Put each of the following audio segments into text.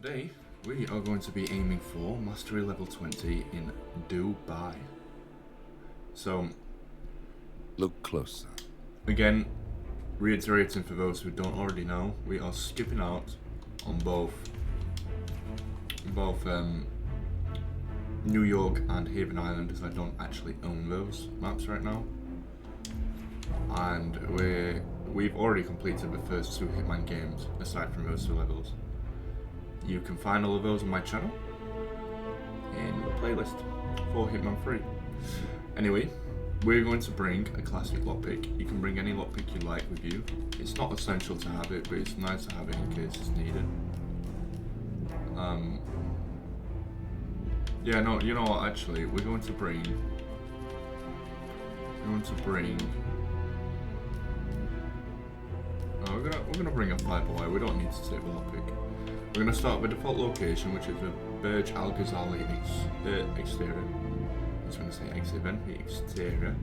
Today, we are going to be aiming for Mastery Level 20 in Dubai. So, look closer. Again, reiterating for those who don't already know, we are skipping out on both New York and Haven Island, as I don't actually own those maps right now. And we've already completed the first two Hitman games, aside from those two levels. You can find all of those on my channel in the playlist for Hitman 3. Anyway, we're going to bring a classic lockpick. You can bring any lockpick you like with you. It's not essential to have it, but it's nice to have it in case it's needed. Yeah, no, you know what, actually, we're going to bring we're gonna bring a 5-boy. We don't need to take the lockpick. We're gonna start with the default location, which is the Burj Al Ghazi exterior. I was gonna say exterior,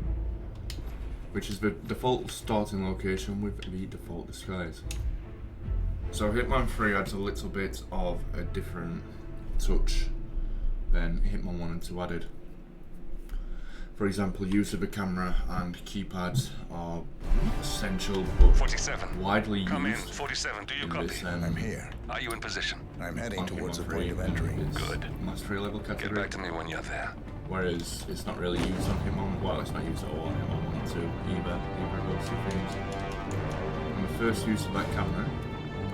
which is the default starting location with the default disguise. So Hitman 3 adds a little bit of a different touch than Hitman 1 and 2 added. For example, use of the camera and keypads are essential but 47. widely used. Come in, 47. Do you copy? This, I'm here. Are you in position? I'm heading on towards the Hitman point of 3 entry. is Good. Mastery level Get category. back to me when you're there. Whereas it's not really used on Hitman. Well, it's not used at all on Hitman 1 and 2 either of those two things. And the first use of that camera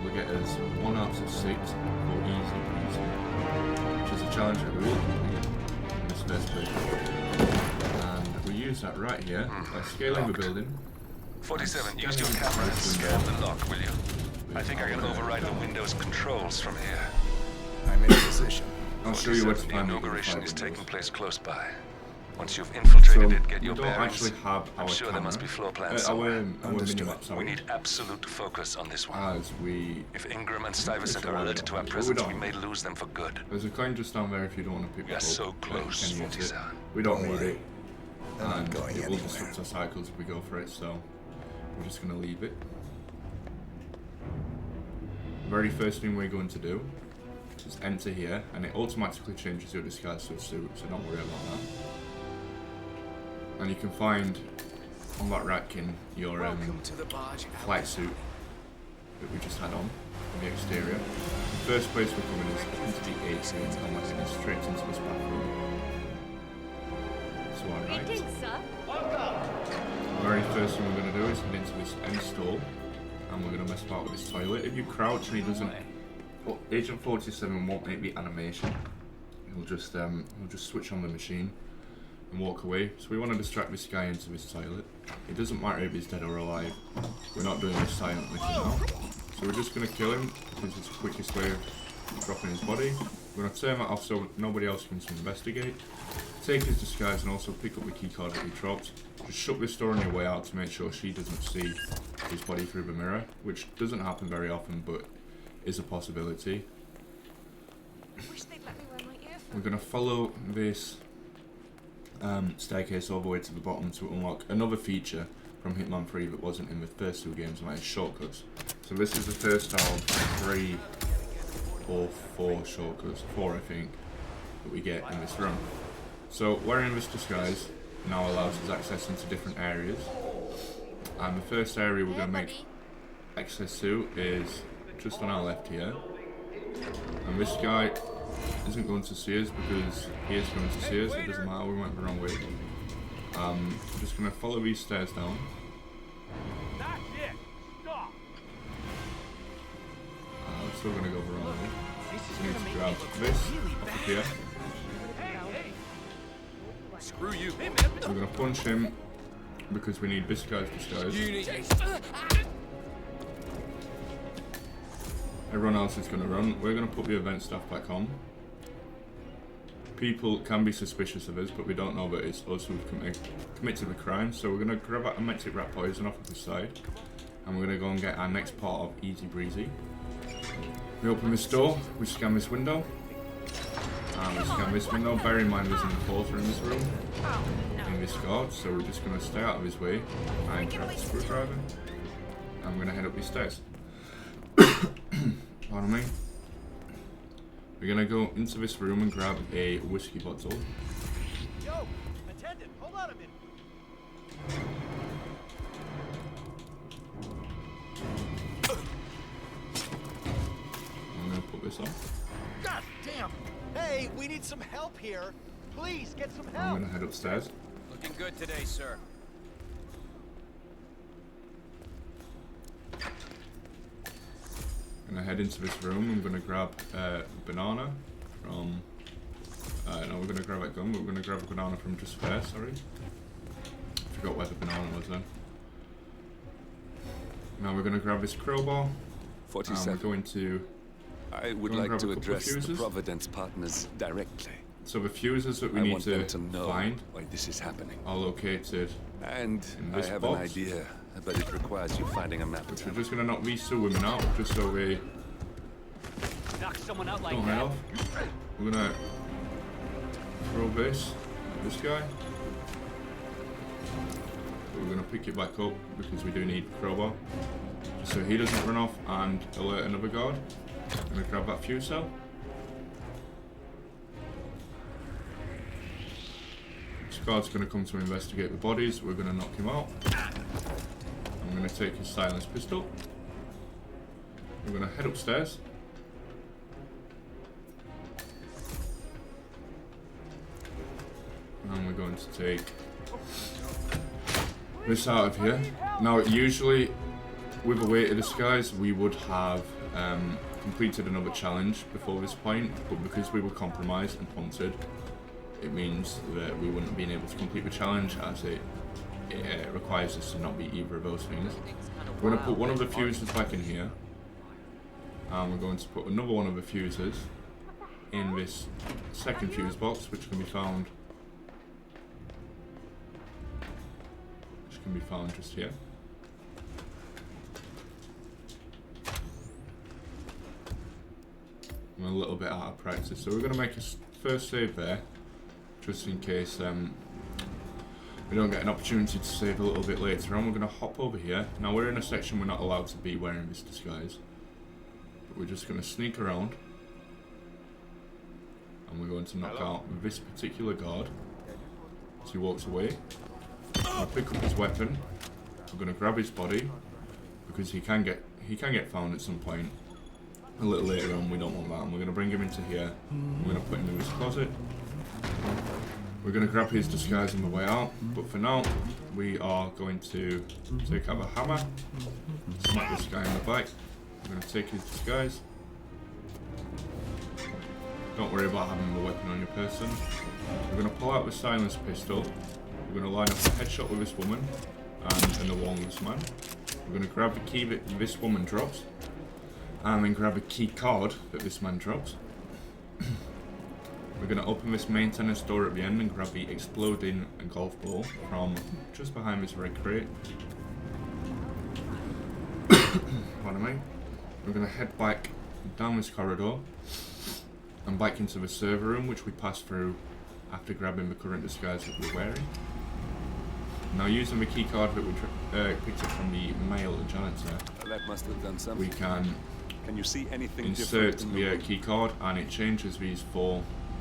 will get us 1 out of 6 for easy breezy, which is a challenge that we will complete in this first playthrough. And we use that right here by scaling the building. 47. Use your camera and scan the lock, will you? I think I can override the Windows controls from here. I'm in position. I'll show you where to 47, find the the inauguration is windows. taking place close by. Once you've infiltrated So it, get your we don't bearings. actually have our I'm sure there must be camera. floor plans Our somewhere. Understood. mini-map, sorry. We need absolute focus on this one. As we... If Ingram and Stuyvesant are alerted to our Well, we presence, don't. we may lose them for good. There's a coin just down there if you don't want to pick We are it up. so close, Can use it. 47. We don't Don't need worry. it. I'm not And going it will anywhere. disrupt our cycles if we go for it, so we're just going to leave it. The very first thing we're going to do is enter here, and it automatically changes your disguise to a suit, so don't worry about that. And you can find on that rack in your flight suit that we just had on the exterior. The first place we're coming is into the 8th and we're heading straight into this bathroom. So alright. Greetings, sir. The very first thing we're going to do is head into this end stall and we're going to mess about with this toilet. If you crouch and he doesn't... Well, Agent 47 won't make the animation. He'll just switch on the machine and walk away. So we want to distract this guy into this toilet. It doesn't matter if he's dead or alive. We're not doing this silently for now. So we're just going to kill him because it's the quickest way of dropping his body. We're going to turn that off so nobody else can investigate. Take his disguise and also pick up the key card that he dropped. Just shut this door on your way out to make sure she doesn't see his body through the mirror, which doesn't happen very often but is a possibility. Wish they'd let me wear my earphones. We're going to follow this staircase all the way to the bottom to unlock another feature from Hitman 3 that wasn't in the first two games, like shortcuts. So this is the first of 3 or 4 shortcuts, 4 I think, that we get in this run. So wearing this disguise now allows us access into different areas. And the first area we're going to make access to is just on our left here. And this guy isn't going to see us because he is going to see us. It doesn't matter, we went the wrong way. I'm just going to follow these stairs down. I'm still going to go the wrong way. So we need to grab this off of here. Screw you. We're going to punch him because we need this guy's disguise. Everyone else is going to run. We're going to put the event stuff back on. People can be suspicious of us, but we don't know that it's us who've committed the crime. So we're going to grab that emetic rat poison off of the side. And we're going to go and get our next part of Easy Breezy. We open this door, we scan this window. And we scan this window. Bear in mind there's an enforcer in this room. In this guard, so we're just going to stay out of his way. And grab the screwdriver. And we're going to head up these stairs. Pardon me. We're gonna go into this room and grab a whiskey bottle. Yo, attendant, hold on a minute. I'm gonna put this on. God damn! Hey, we need some help here. Please get some I'm help. gonna head upstairs. Looking good today, sir. I'm gonna head into this room. I'm gonna grab a banana from. No, we're gonna grab a gun. But we're gonna grab a banana from just there. Sorry, forgot where the banana was then. Now we're gonna grab this crowbar. And we're 47. going to. I would Gonna like grab to a couple of address the fuses. Providence partners directly. So the fuses that we I need want them to to know find why this is happening. are located. And In I this have box. an idea, but it requires you finding a map. Which we're just gonna knock these two women out, just so we Knock someone out like don't head that. off. We're gonna throw this at this guy. But we're gonna pick it back up because we do need the crowbar. Just so he doesn't run off and alert another guard. I'm gonna grab that fuse cell. This guard's gonna come to investigate the bodies. We're gonna knock him out. I'm gonna take his silenced pistol. We're gonna head upstairs. And we're going to take this out of here. Now, usually with a way to disguise, we would have completed another challenge before this point, but because we were compromised and punted, it means that we wouldn't have been able to complete the challenge, as it requires us to not be either of those things. We're going to put one of the fuses back in here, and we're going to put another one of the fuses in this second fuse box, which can be found just here. I'm a little bit out of practice, so we're going to make a first save there, just in case we don't get an opportunity to save a little bit later on. We're going to hop over here. Now we're in a section we're not allowed to be wearing this disguise, but we're just going to sneak around, and we're going to knock out this particular guard as he walks away. We'll pick up his weapon. We're going to grab his body because he can get found at some point a little later on. We don't want that, and we're going to bring him into here. We're going to put him in his closet. We're going to grab his disguise on the way out, but for now we are going to take out a hammer, smack this guy in the back. We're going to take his disguise. Don't worry about having the weapon on your person. We're going to pull out the silenced pistol. We're going to line up a headshot with this woman and another one with this man. We're going to grab the key that this woman drops, and then grab a key card that this man drops. We're going to open this maintenance door at the end and grab the exploding golf ball from just behind this red crate. Pardon me. We're going to head back down this corridor and back into the server room, which we passed through after grabbing the current disguise that we're wearing. Now, using the key card that we picked up from the male janitor, That must have done we something. can Can you see anything insert different in the key card, and it changes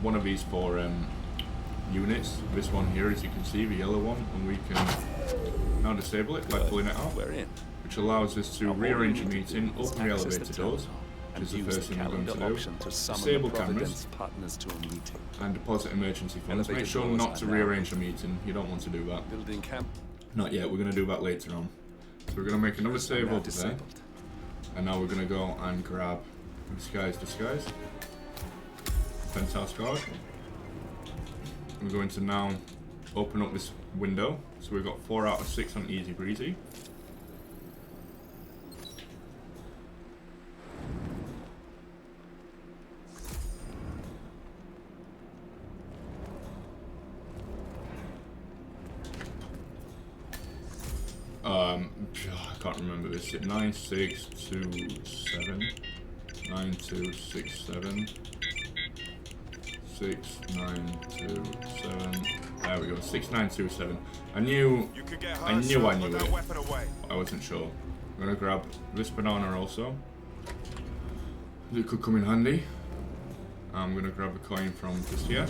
one of these four units. This one here, as you can see, the yellow one, and we can now disable it by pulling it out, We're in. which allows us to rearrange a meeting, open the Access elevator terminal doors, and which is the use first the thing we're going to calendar do, option to summon disable the cameras, Providence partners to a meeting. and deposit emergency funds. Elevator Make sure doors not are to now rearrange a meeting. You don't want to do that. Building camp. Not yet, we're going to do that later on. So we're going to make another save now over there, disabled. and now we're going to go and grab this guy's disguise, penthouse guard. We're going to now open up this window, so we've got 4 out of 6 on easy breezy. I can't remember this. 9627 9267 6927. There we go. 6927. I knew it. I wasn't sure. I'm gonna grab this banana also. It could come in handy. I'm going to grab a coin from just here.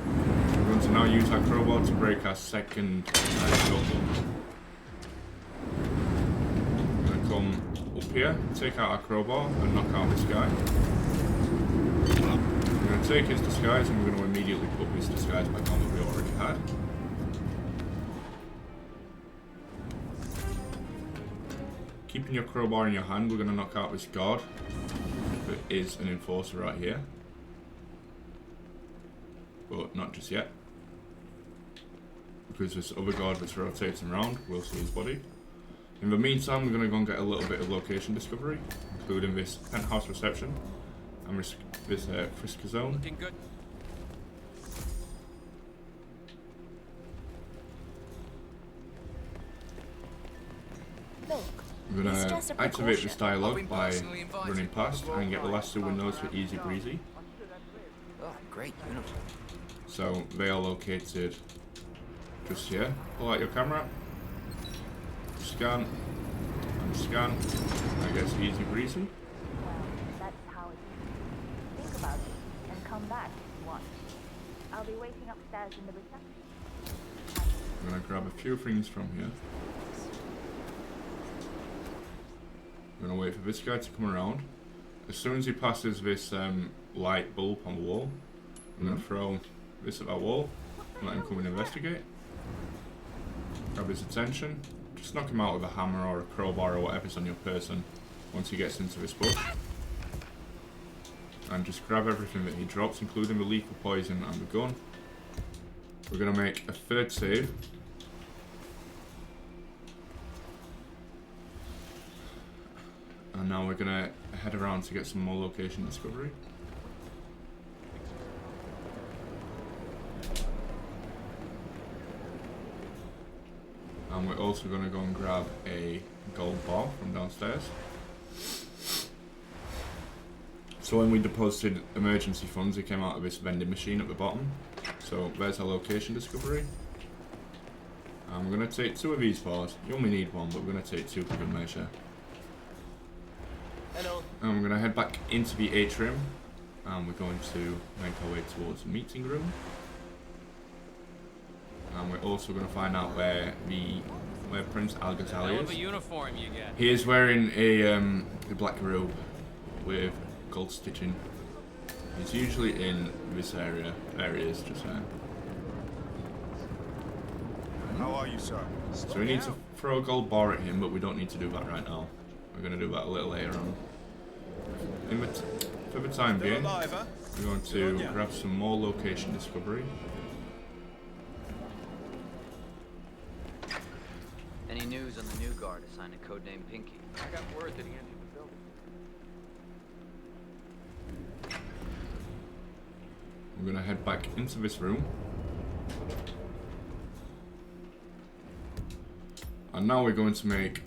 We're going to now use our crowbar to break our second shotgun. I'm going to come up here, take out our crowbar and knock out this guy. We're going to take his disguise and we're going to immediately put his disguise back on that we already had. Keeping your crowbar in your hand, we're going to knock out this guard. There is an enforcer right here. But not just yet. Because this other guard that's rotating around will see his body. In the meantime, we're going to go and get a little bit of location discovery, including this penthouse reception and this Frisker zone. Looking good. I'm going to activate this dialogue by running past and get the last two windows for easy breezy. Oh, great uniform. So they are located just here. Pull out your camera, scan, and scan. I guess easy breezy. Well, that's how it is. Think about it and come back if you want. I'll be waiting upstairs in the reception. I'm going to grab a few things from here. I'm going to wait for this guy to come around. As soon as he passes this light bulb on the wall, I'm going to throw this at that wall and let him come and investigate. Grab his attention. Just knock him out with a hammer or a crowbar or whatever's on your person once he gets into this bush. And just grab everything that he drops, including the lethal poison and the gun. We're going to make a third save. And now we're going to head around to get some more location discovery. And we're also going to go and grab a gold bar from downstairs. So when we deposited emergency funds, it came out of this vending machine at the bottom. So there's our location discovery. And we're going to take 2 of these bars. You only need 1, but we're going to take 2 for good measure. Hello. And we're going to head back into the atrium. And we're going to make our way towards the meeting room. And we're also going to find out where Prince Al Ghazali Hell of a is. uniform you get. He is wearing a black robe with gold stitching. He's usually in this area. There he is, just there. How are you, sir? So we need to throw a gold bar at him, but we don't need to do that right now. We're going to do that a little later on. For the time being, we're going to grab some more location discovery. Any news on the new guard assigned to codename Pinky? I got word that he entered the building. We're going to head back into this room. And now we're going to make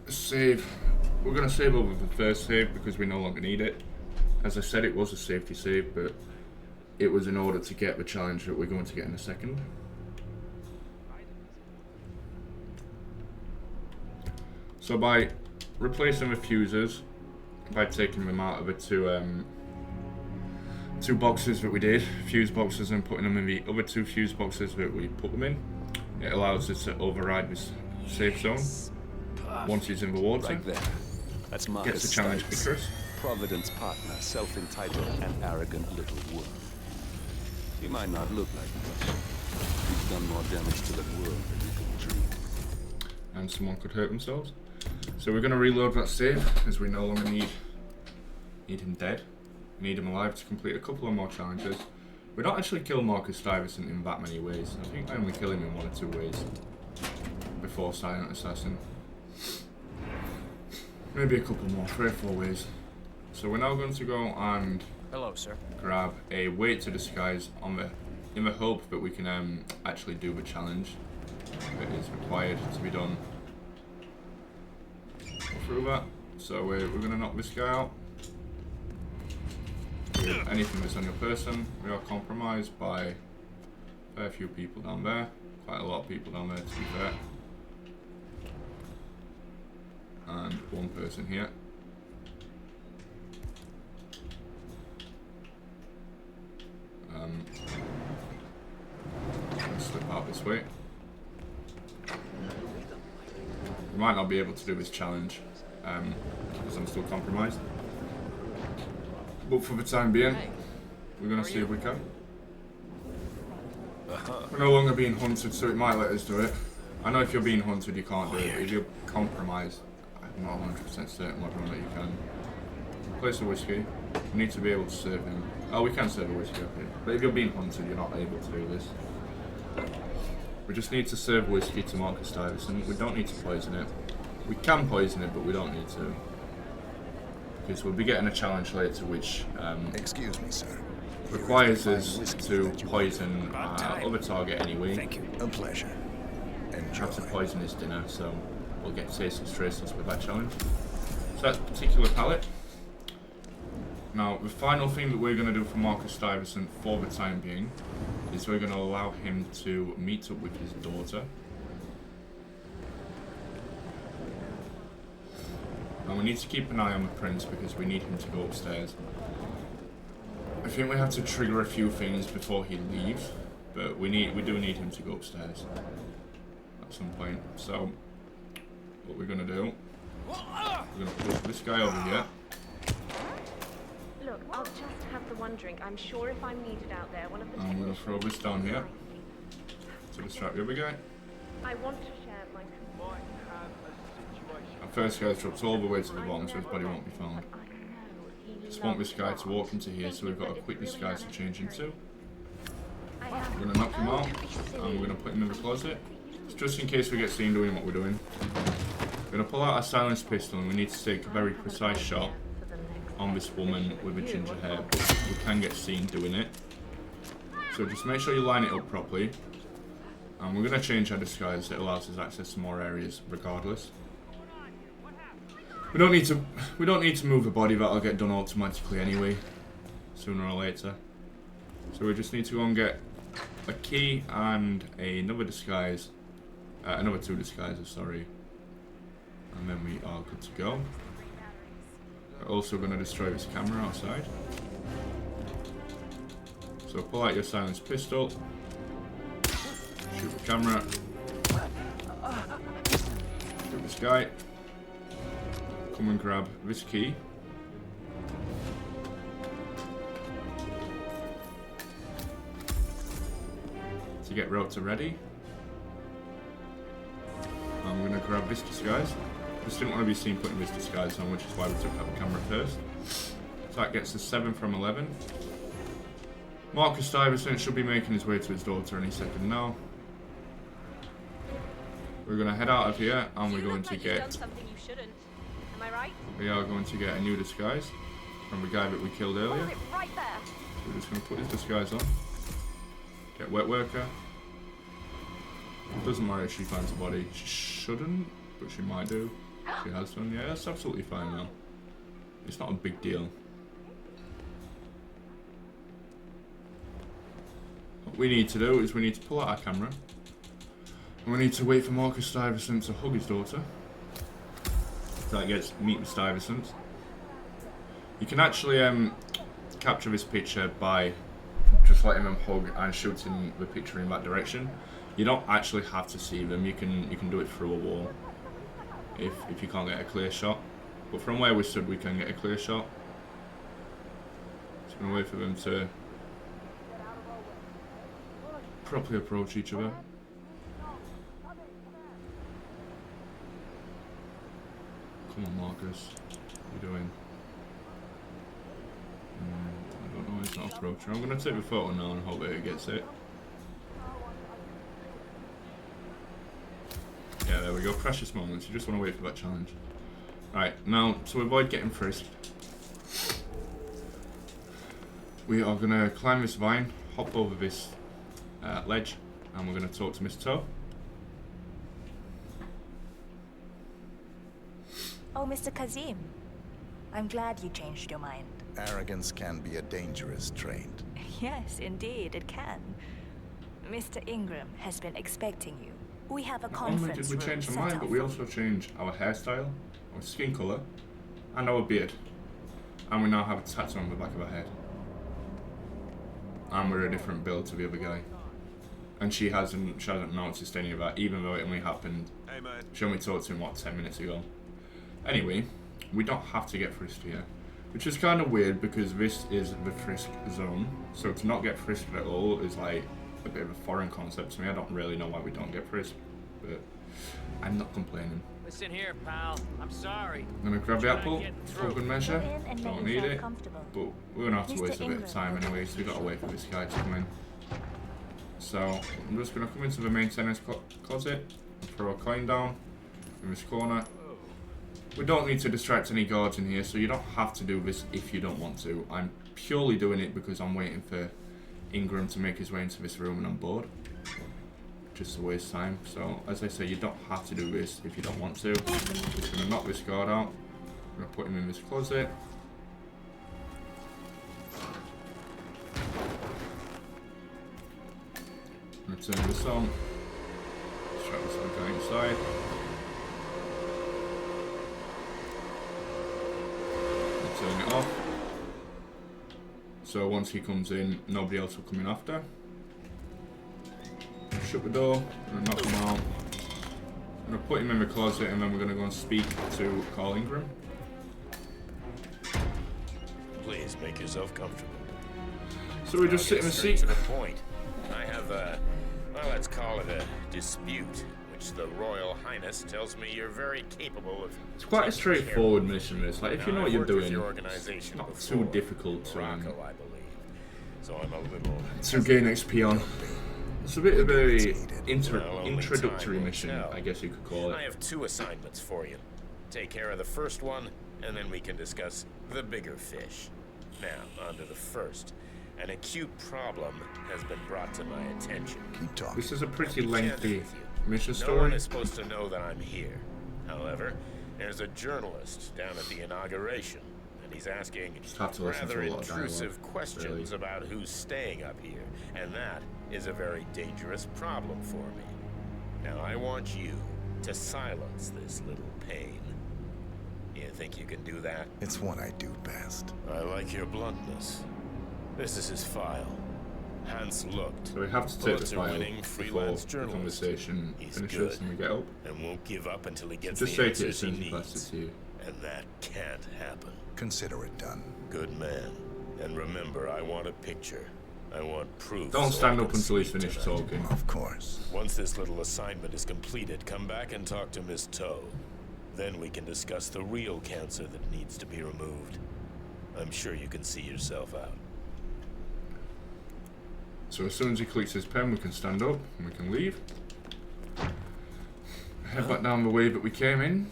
a save. We're going to save over the first save because we no longer need it. As I said, it was a safety save, but it was in order to get the challenge that we're going to get in a second. So by replacing the fuses, by taking them out of the two boxes that we did, fuse boxes, and putting them in the other 2 fuse boxes that we put them in, it allows us to override this safe zone once he's in the water. Right there. That's Marcus Gets the challenge Stuyvesant, for Chris. Providence partner, self-entitled and arrogant little wolf. He might not look like much. He's done more damage to the world than you could dream. And someone could hurt themselves. So we're going to reload that save, as we no longer need him dead. We need him alive to complete a couple of more challenges. We don't actually kill Marcus Stuyvesant in that many ways. I think I only kill him in 1 or 2 ways before Silent Assassin. Maybe a couple more, 3 or 4 ways. So we're now going to go and Hello, sir. grab a weight to disguise in the hope that we can actually do the challenge that is required to be done through that. So we're going to knock this guy out. With anything that's on your person, we are compromised by a fair few people down there. Quite a lot of people down there, to be fair. And 1 person here. Let's slip out this way. We might not be able to do this challenge because I'm still compromised. But for the time being, we're going to see if we can. We're no longer being hunted, so it might let us do it. I know if you're being hunted, you can't do it, but if you're compromised, I'm not 100% certain whether or not you can. Place of whiskey. We need to be able to serve him. Oh, we can serve a whiskey, okay. But if you're being hunted, you're not able to do this. We just need to serve whiskey to Marcus Stuyvesant. We don't need to poison it. We can poison it, but we don't need to. Because we'll be getting a challenge later which excuse me, sir. Requires us to poison our other target anyway. Thank you. A pleasure. Enjoy. Have to poison his dinner, so we'll get tasteless traceless with that challenge. So that particular palette. Now, the final thing that we're going to do for Marcus Stuyvesant for the time being is we're going to allow him to meet up with his daughter. And we need to keep an eye on the prince because we need him to go upstairs. I think we have to trigger a few things before he leaves, but we do need him to go upstairs at some point. So, what we're going to do, we're going to put this guy over here. Look, I'll just have the one drink. I'm sure if I'm needed out there, one of the I'm going to throw this down here to distract the other guy. I want to share my Our first guy drops all the way to the bottom so his body won't be found. Just want this guy to walk into here, so we've got a quick disguise to change into. We're going to knock him out, and we're going to put him in the closet. Just in case we get seen doing what we're doing. We're going to pull out our silenced pistol, and we need to take a very precise shot on this woman with a ginger hair, but we can get seen doing it. So just make sure you line it up properly. And we're going to change our disguise. It allows us access to more areas regardless. We don't need to move the body. That'll get done automatically anyway, sooner or later. So we just need to go and get a key and another disguise, another 2 disguises, sorry. And then we are good to go. We're also going to destroy this camera outside. So pull out your silenced pistol, shoot the camera, shoot this guy. Come and grab this key. To get Rota ready. I'm going to grab this disguise. Just didn't want to be seen putting this disguise on, which is why we took out the camera first. So that gets us 7 from 11. Marcus Stuyvesant should be making his way to his daughter any second now. We're going to head out of here and we're going to get... We are going to get a new disguise from the guy that we killed earlier. So we're just going to put his disguise on. Get Wet Worker. It doesn't matter if she finds a body. She shouldn't, but she might do. She has done. Yeah, that's absolutely fine now. It's not a big deal. What we need to do is we need to pull out our camera. And we need to wait for Marcus Stuyvesant to hug his daughter. So that gets meet with Stuyvesant. You can actually capture this picture by just letting them hug and shooting the picture in that direction. You don't actually have to see them. You can do it through a wall if you can't get a clear shot. But from where we stood, we can get a clear shot. Just gonna wait for them to properly approach each other. Come on, Marcus. What are you doing? I don't know, it's not approaching. I'm going to take the photo now and hope that it gets it. Yeah, there we go. Precious moments. You just want to wait for that challenge. Right, now, to avoid getting frisked, we are going to climb this vine, hop over this ledge, and we're going to talk to Miss Toe. Oh, Mr. Kazim. I'm glad you changed your mind. Arrogance can be a dangerous trait. Yes, indeed, it can. Mr. Ingram has been expecting you. We have a conference room. Not only did we change our mind, but we also changed our hairstyle, our skin colour, and our beard. And we now have a tattoo on the back of our head. and we're a different build to the other guy. And she hasn't noticed any of that, even though it only happened. Hey, man. She only talked to him, what, 10 minutes ago. Anyway, we don't have to get frisked here. Which is kind of weird because this is the frisk zone. So to not get frisked at all is like a bit of a foreign concept to me. I don't really know why we don't get frisked, but I'm not complaining. Listen here, pal. I'm sorry. I'm gonna grab the apple for good measure. Go in and make Don't need yourself it, comfortable. but we're gonna have to Mr. waste a bit of Ingram time will anyway, so we gotta wait for this guy to come in. So I'm just gonna come into the maintenance closet, throw a coin down in this corner. We don't need to distract any guards in here, so you don't have to do this if you don't want to. I'm purely doing it because I'm waiting for Ingram to make his way into this room and I'm bored. Just to waste time. So, as I say, you don't have to do this if you don't want to. Just going to knock this guard out. I'm going to put him in this closet. I'm going to turn this on. Distract this other guy inside. Turn it off. So once he comes in, nobody else will come in after. Shut the door, and knock him out. I'm gonna put him in the closet and then we're gonna go and speak to Carl Ingram. Please make yourself comfortable. So we just sit in the seat. To the point. I have a, well, let's call it a dispute, which the Royal Highness tells me you're very capable of. It's quite a straightforward mission, this. Like, if you know what you're doing, it's not too difficult to I believe. So I'm a little to gain XP on. It's a bit of a introductory mission, I guess you could call it. I have 2 assignments for you. Take care of the first one, and then we can discuss the bigger fish. Now, on to the first. An acute problem has been brought to my attention. Keep talking. This is a pretty I'll be candid lengthy with you. mission No one story. is supposed to know that I'm here. However, there's a journalist down at the inauguration, and he's asking have to listen to rather a lot of intrusive dialogue, questions really. about who's staying up here, and that is a very dangerous problem for me. Now, I want you to silence this little pain. You think you can do that? It's what I do best. I like your bluntness. This is his file. Hans looked. So we have to take the file Pulitzer-winning before freelance the journalist. conversation He's finishes good and we get up. And won't give up until he gets Just the take it as answers he soon as he passes needs. to you. And that can't happen. Consider it done. Good man. And remember, I want a picture. I want proof. Don't so stand I up can until he's sleep finished tonight. talking. Of course. Once this little assignment is completed, come back and talk to Miss Toe. Then we can discuss the real cancer that needs to be removed. I'm sure you can see yourself out. So as soon as he clicks his pen, we can stand up and we can leave. Head back down the way that we came in.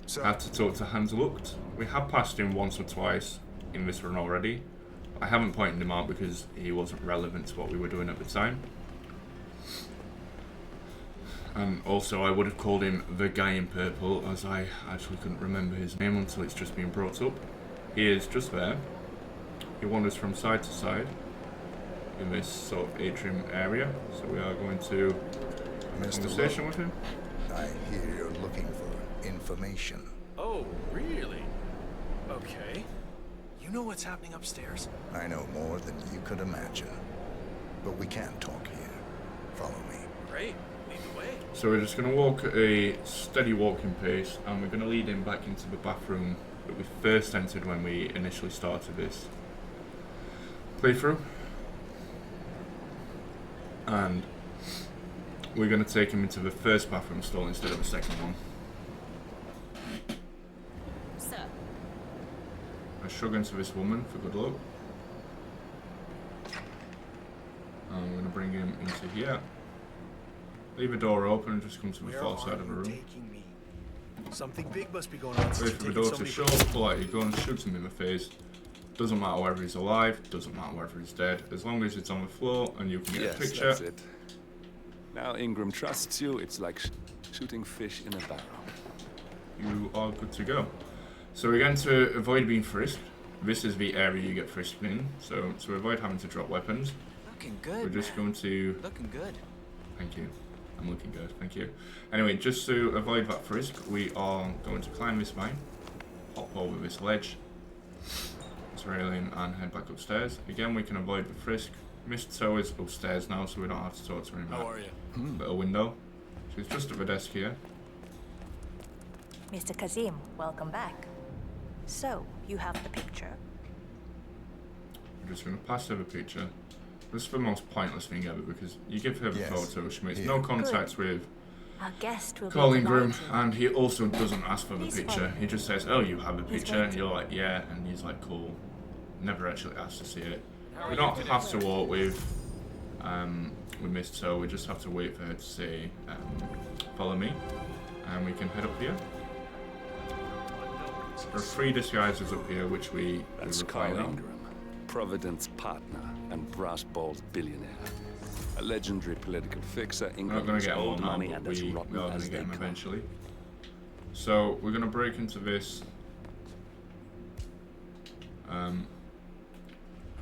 So, Had to talk to Hans Lucht. We have passed him once or twice in this run already. I haven't pointed him out because he wasn't relevant to what we were doing at the time. And also I would have called him the guy in purple, as I actually couldn't remember his name until it's just been brought up. He is just there. He wanders from side to side in this sort of atrium area. So we are going to have a Mr. conversation with him. I hear you're looking for information. Oh, really? Okay. You know what's happening upstairs? I know more than you could imagine. But we can't talk here. Follow me. Great. Lead the way. So we're just going to walk at a steady walking pace, and we're going to lead him back into the bathroom that we first entered when we initially started this playthrough. And we're going to take him into the first bathroom stall instead of the second one. Sir. I shrug into this woman for good luck. And I'm going to bring him into here. Leave the door open and just come to the Where far are side of the you room. taking me? Something big must be going on. Wait since for the you're door taking to so shut, many pull out your gun, shoot him in the face. Doesn't matter whether he's alive, doesn't matter whether he's dead, as long as it's on the floor and you can get Yes, a picture. that's it. Now Ingram trusts you. It's like shooting fish in a barrel. You are good to go. So again, to avoid being frisked, this is the area you get frisked in. So to avoid having to drop weapons, Looking good. we're just man. going to... Looking good. Thank you. I'm looking good, thank you. Anyway, just to avoid that frisk, we are going to climb this vine, hop over this ledge. So railing and head back upstairs. Again, we can avoid the frisk. Mistletoe is upstairs now, so we don't have to talk to him How about are you? little window. She's just at the desk here. Mr. Kazim, welcome back. So, you have the picture. I'm just going to pass her the picture. This is the most pointless thing ever because you give her the Yes. photo, she makes Here. no contact with Our guest will Carl be Ingram, delighted. and he also doesn't ask for the He's picture. fine. He just says, "Oh, you have the He's picture," and waiting. you're like, "Yeah," and he's like, "Cool." Never actually asked to see it. How We are don't you have to today? walk with Mistletoe. We just have to wait for her to say, "Follow me," and we can head up here. There are 3 disguises up here, which we That's require. Carl Ingram, Providence partner and brass-balled billionaire. A legendary political fixer, We're not going England's to get them all old now, money but and as we rotten are going as to they get them come. eventually. So we're going to break into this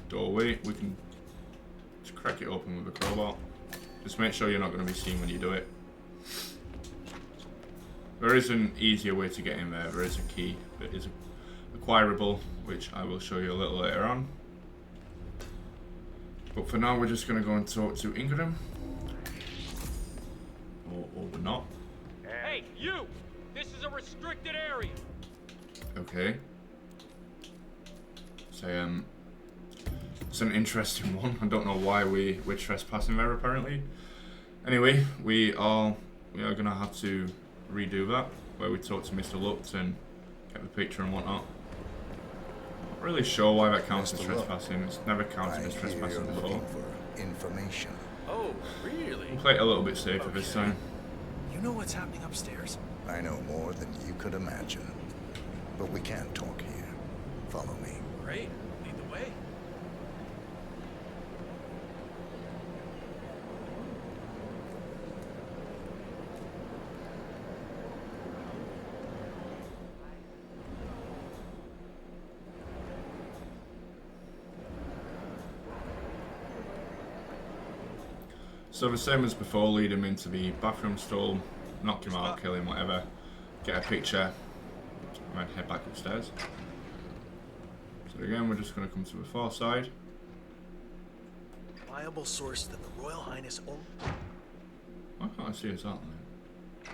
doorway. We can just crack it open with a crowbar. Just make sure you're not going to be seen when you do it. There is an easier way to get in there. There is a key that is acquirable, which I will show you a little later on. But for now, we're just going to go and talk to Ingram. Or we're not. Hey, you! This is a restricted area. Okay. So, it's an interesting one. I don't know why we're trespassing there, apparently. Anyway, we are going to have to redo that, where we talk to Mr. Lutz and get the picture and whatnot. Not really sure why that counts as Mr. Lutz. trespassing. It's never counted I as hear trespassing you're before. looking for information. Oh, really? We'll play it a little bit safer this Okay. time. You know what's happening upstairs? I know more than you could imagine. But we can't talk here. Follow me. Great. Lead the way. So the same as before, lead him into the bathroom stall, knock him out, kill him, whatever, get a picture, and then head back upstairs. So again, we're just going to come to the far side. Reliable source that the Royal Highness owned. Why can't I see us out there?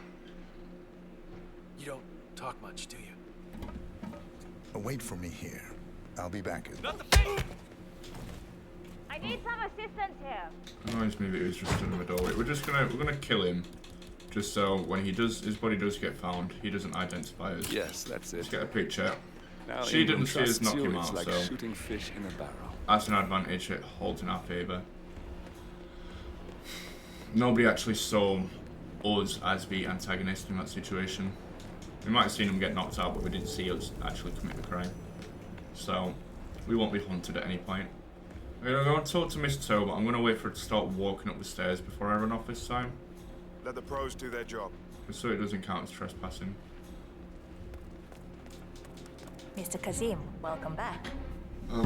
You don't talk much, do you? Wait for me here. I'll be back. I need some assistance here. Reminds me that he was just in the doorway. We're gonna kill him, just so when his body does get found, he doesn't identify us. Yes, that's it. Let's get a picture. Now She Ingram didn't see us trusts knock you, him it's out, like so shooting fish in a barrel. that's an advantage. It holds in our favour. Nobody actually saw us as the antagonist in that situation. We might have seen him get knocked out, but we didn't see us actually commit the crime. So we won't be hunted at any point. I'm gonna go and talk to Miss Toe, but I'm gonna wait for her to start walking up the stairs before I run off this time, Let the pros do their job. so it doesn't count as trespassing. Mr. Kazim, welcome back.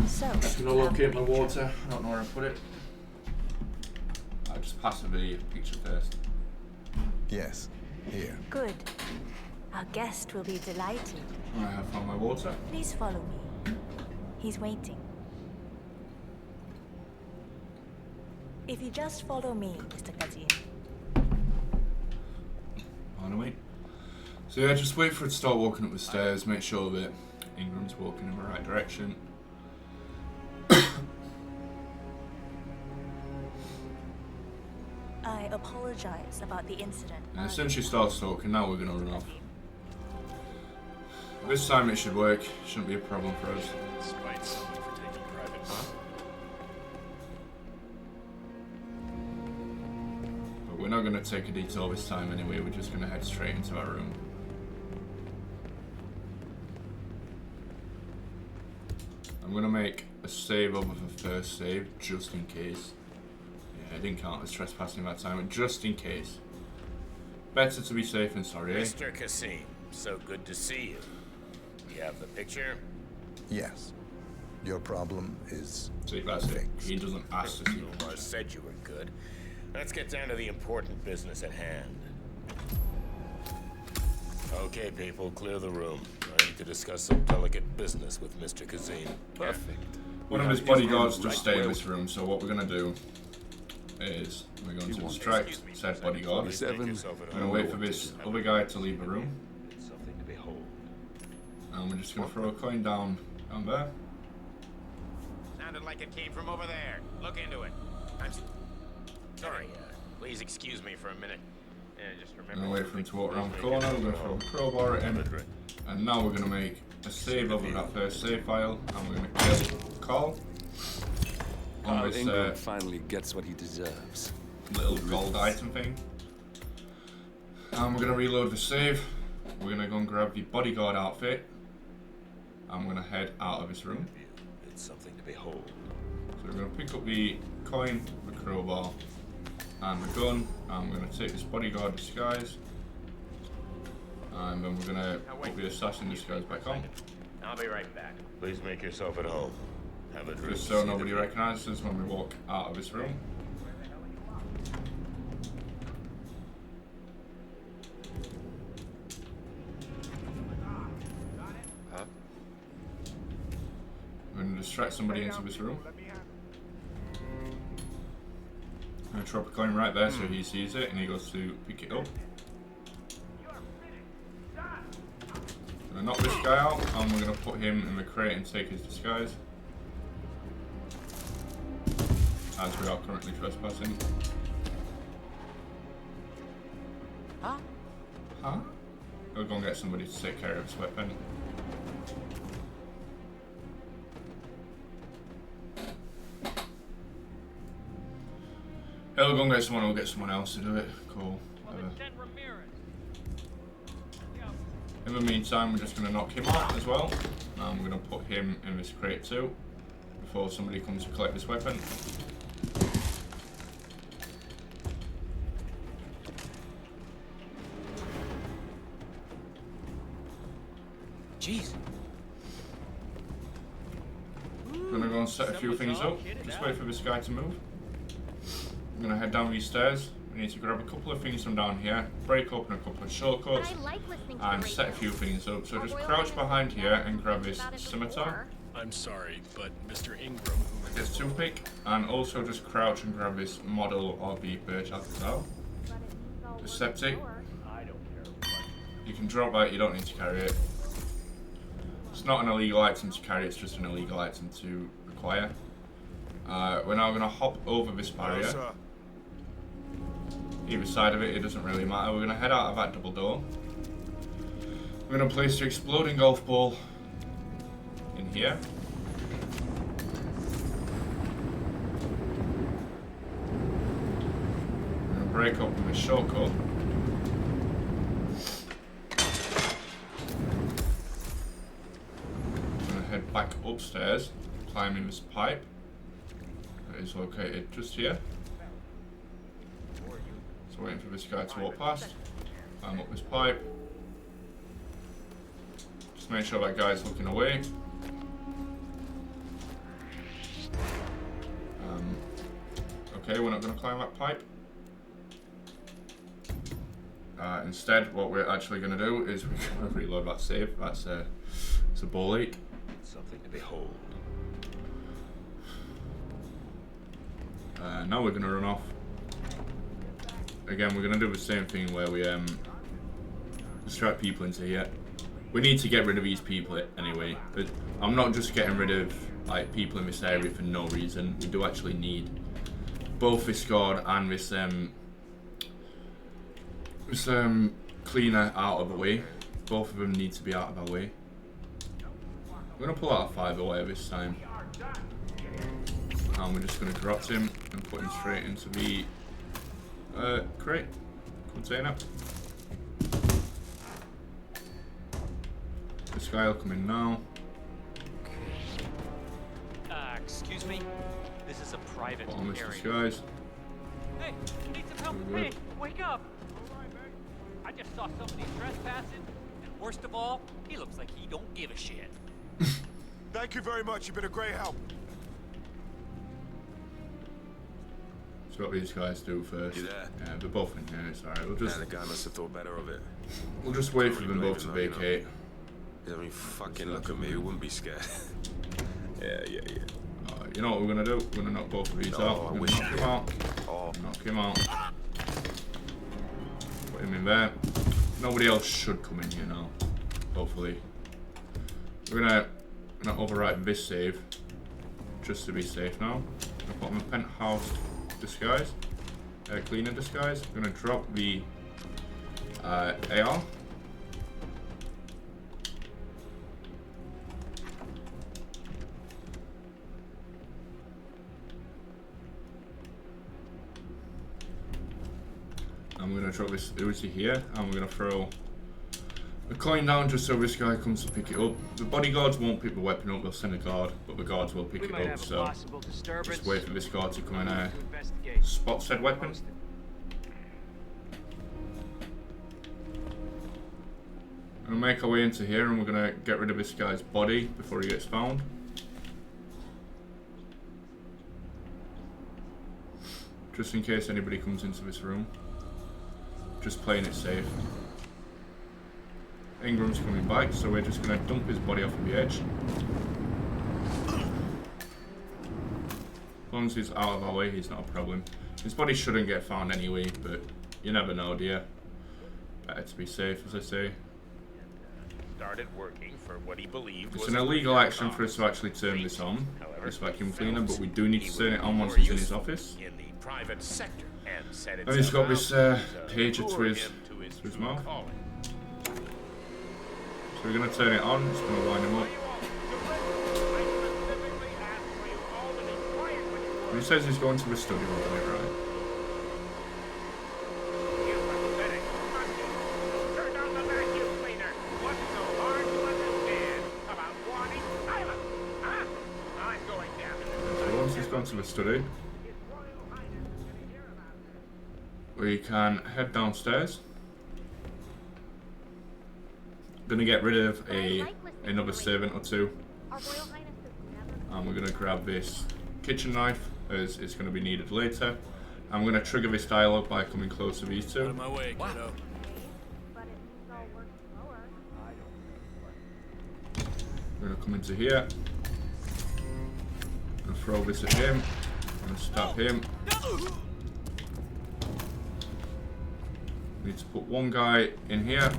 So, Just gonna you have locate the my picture. water. I don't know where I put it. I just pass the picture first. Yes, here. Good. Our guest will be delighted. I have found my water. Please follow me. He's waiting. If you just follow me, Mr. Kazim. On the way. So yeah, just wait for it to start walking up the stairs. Make sure that Ingram's walking in the right direction. I apologize about the incident. And as soon as she starts talking, now we're gonna run off. This time it should work. Shouldn't be a problem for us. Despite someone for taking private. But we're not gonna take a detour this time anyway. We're just gonna head straight into our room. I'm gonna make a save over the first save, just in case. Yeah, I didn't count as trespassing that time, but just in case. Better to be safe than sorry, eh? Mr. Kasim, so good to see you. You have the picture? Yes. Your problem is See, that's it. fixed. He doesn't ask to see the Omar picture. said you were good. Let's get down to the important business at hand. Okay, people, clear the room. I'm to discuss some delicate business with Mr. Kazim. Perfect. One of his bodyguards just stay in this room, so what we're going to do is we're going to distract said bodyguard. We're going to wait for this other guy to leave the room. Something to behold. And we're just going to throw a coin down there. Sounded like it came from over there. Look into it. I'm sorry. Please excuse me for a minute. Just We're going to wait for him to walk around the corner. We're going to throw a crowbar at him. And now we're going to make a save over that first save file. And we're going to kill Carl. On this Ingram finally gets what he deserves. Little gold item thing. And we're going to reload the save. We're going to go and grab the bodyguard outfit. And we're going to head out of this room. It's something to behold. So we're going to pick up the coin, the crowbar, and the gun. And we're going to take this bodyguard disguise. And then we're going to put the assassin disguise back on. I'll be right back. Please make yourself at home. Have a drink. Just so nobody recognizes us when we walk out of this room. We're going to distract somebody into this room. I'm going to drop a coin right there so he sees it and he goes to pick it up. We're going to knock this guy out and we're going to put him in the crate and take his disguise. As we are currently trespassing. Huh? Huh? We'll go and get somebody to take care of this weapon. He'll go and get someone, we'll get someone else to do it. Cool. In the meantime, we're just going to knock him out as well. And we're going to put him in this crate too. Before somebody comes to collect this weapon. Jeez. I'm going to go and set a few things up. Just wait for this guy to move. I'm going to head down these stairs. We need to grab a couple of things from down here, break open a couple of shortcuts, and set a few things up. So just crouch behind here and grab this scimitar. I'm sorry, but Mr. Ingram... This toothpick, and also just crouch and grab this model of the Burj Al Ghazi. The septic. You can drop that, you don't need to carry it. It's not an illegal item to carry, it's just an illegal item to acquire. We're now going to hop over this barrier. Either side of it doesn't really matter. We're going to head out of that double door. We're going to place the exploding golf ball in here. We're going to break open this shortcut. We're going to head back upstairs, climbing this pipe that is located just here. So waiting for this guy to walk past. Climb up this pipe. Just make sure that guy's looking away. Okay, we're not going to climb that pipe. Instead, what we're actually going to do is we're going to reload that save. It's a ball leak. Something to behold. Now we're going to run off. Again, we're going to do the same thing where we distract people into here. We need to get rid of these people anyway. But I'm not just getting rid of like people in this area for no reason. We do actually need both this guard and this cleaner out of the way. Both of them need to be out of our way. We're going to pull out a 5 away this time. And we're just going to drop him and put him straight into the crate container. This guy will come in now. Excuse me? This is a private On this area. disguise. Hey, need some help? Very Hey, good. wake up! I just saw somebody trespassing, and worst of all, he looks like he don't give a shit. Thank you very much. You've been a great help. So what these guys do first. You there? Yeah, they're both in here. It's alright. The guy must have thought better of it. We'll just wait for them both to Probably vacate. I mean, fucking look at me. You wouldn't be scared. Yeah. You know what we're gonna do? We're gonna knock both of these out. We're gonna knock him out. Knock him out. Put him in there. Nobody else should come in here now. Hopefully. We're gonna override this save. Just to be safe now. I'm gonna put him in penthouse disguise. Cleaner disguise. I'm gonna drop the AR. I'm gonna drop this Uzi here, and we're gonna throw a coin down just so this guy comes to pick it up. The bodyguards won't pick the weapon up, they'll send a guard, but the guards will pick it up, so just wait for this guard to come and spot said weapon. We're gonna make our way into here, and we're gonna get rid of this guy's body before he gets found. Just in case anybody comes into this room. Just playing it safe. Ingram's coming back, so we're just going to dump his body off of the edge. As long as he's out of our way, he's not a problem. His body shouldn't get found anyway, but you never know, dear. Better to be safe, as I say. Started working for what he believed It's was an illegal action for us to actually turn this on, this vacuum cleaner, but we do need to turn it on once he's in his office. In the private sector and set And he's got this pager to his his mouth. calling. So we're going to turn it on, just going to line him up. He says he's going to the study, we'll do it right. So once he's gone to the study, we can head downstairs. Gonna get rid of another servant or two, and we're gonna grab this kitchen knife as it's gonna be needed later. I'm gonna trigger this dialogue by coming close to these two. Out of my way, kiddo. We're gonna come into here. I'm gonna throw this at him. I'm gonna stab him. We need to put one guy in here.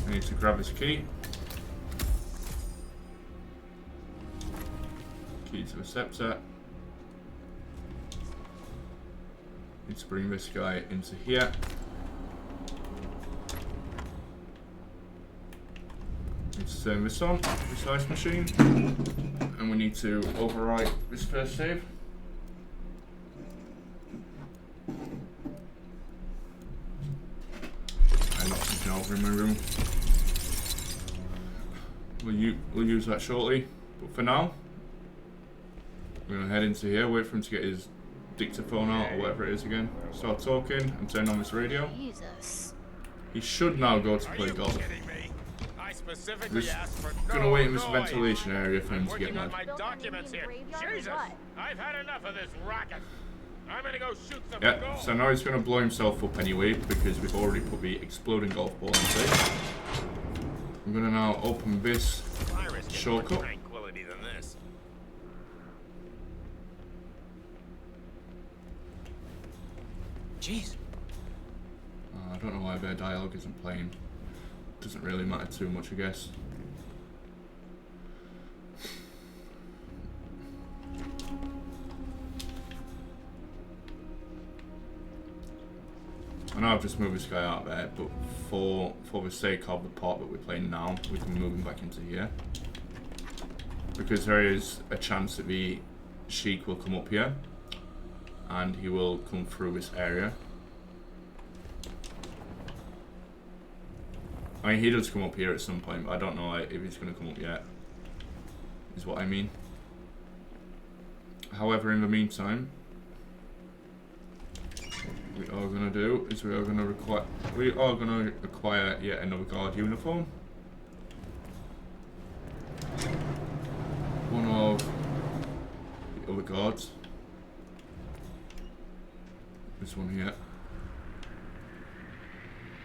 I need to grab his key. Key to the scepter. Need to bring this guy into here. Need to turn this on, this ice machine. And we need to override this first save. I knocked something over in my room. We'll use that shortly, but for now, we're gonna head into here, wait for him to get his dictaphone out or whatever it is again. Start talking and turn on this radio. Jesus. He should now go to play golf. Just gonna wait in this ventilation area for him to get mad. Jesus, I've had enough of this racket. I'm gonna go shoot some Yeah, gold. so now he's gonna blow himself up anyway because we've already put the exploding golf ball in place. I'm gonna now open this shortcut. Tranquility than this. Jeez. I don't know why their dialogue isn't playing. Doesn't really matter too much, I guess. I know I've just moved this guy out there, but for the sake of the part that we're playing now, we can move him back into here. Because there is a chance that the Sheik will come up here, and he will come through this area. I mean, he does come up here at some point, but I don't know if he's going to come up yet, is what I mean. However, in the meantime, what we are going to do is we are going to acquire yet another guard uniform. One of the other guards. This one here.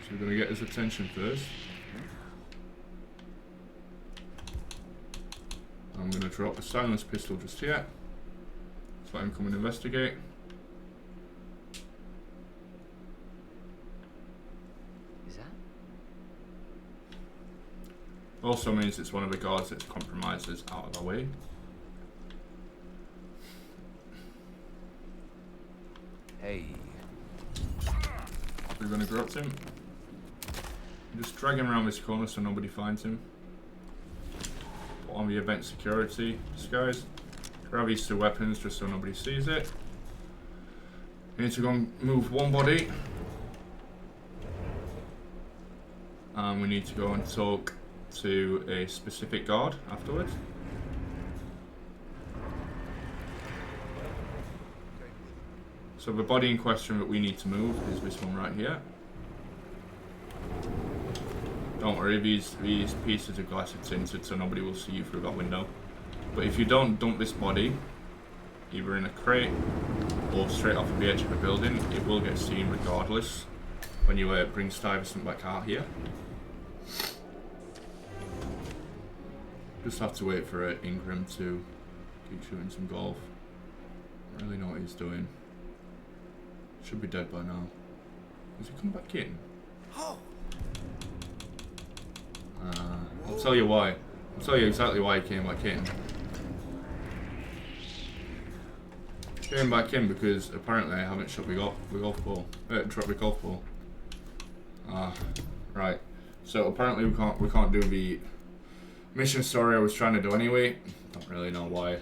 So we're going to get his attention first. I'm going to drop the silenced pistol just here. Let's let him come and investigate. Is that? Also means it's one of the guards that compromises out of the way. Hey. We're going to corrupt him. Just drag him around this corner so nobody finds him. Put on the event security disguise. Grab these 2 weapons just so nobody sees it. We need to go and move one body. And we need to go and talk to a specific guard afterwards. So the body in question that we need to move is this one right here. Don't worry, these pieces of glass are tinted so nobody will see you through that window. But if you don't dump this body, either in a crate or straight off of the edge of the building, it will get seen regardless when you bring Stuyvesant back out here. Just have to wait for Ingram to keep shooting some golf. I don't really know what he's doing. Should be dead by now. Has he come back in? I'll tell you why. I'll tell you exactly why he came back in. Came back in because apparently I haven't shot the golf ball. Dropped the golf ball. Right. So apparently we can't do the mission story I was trying to do anyway. Don't really know why.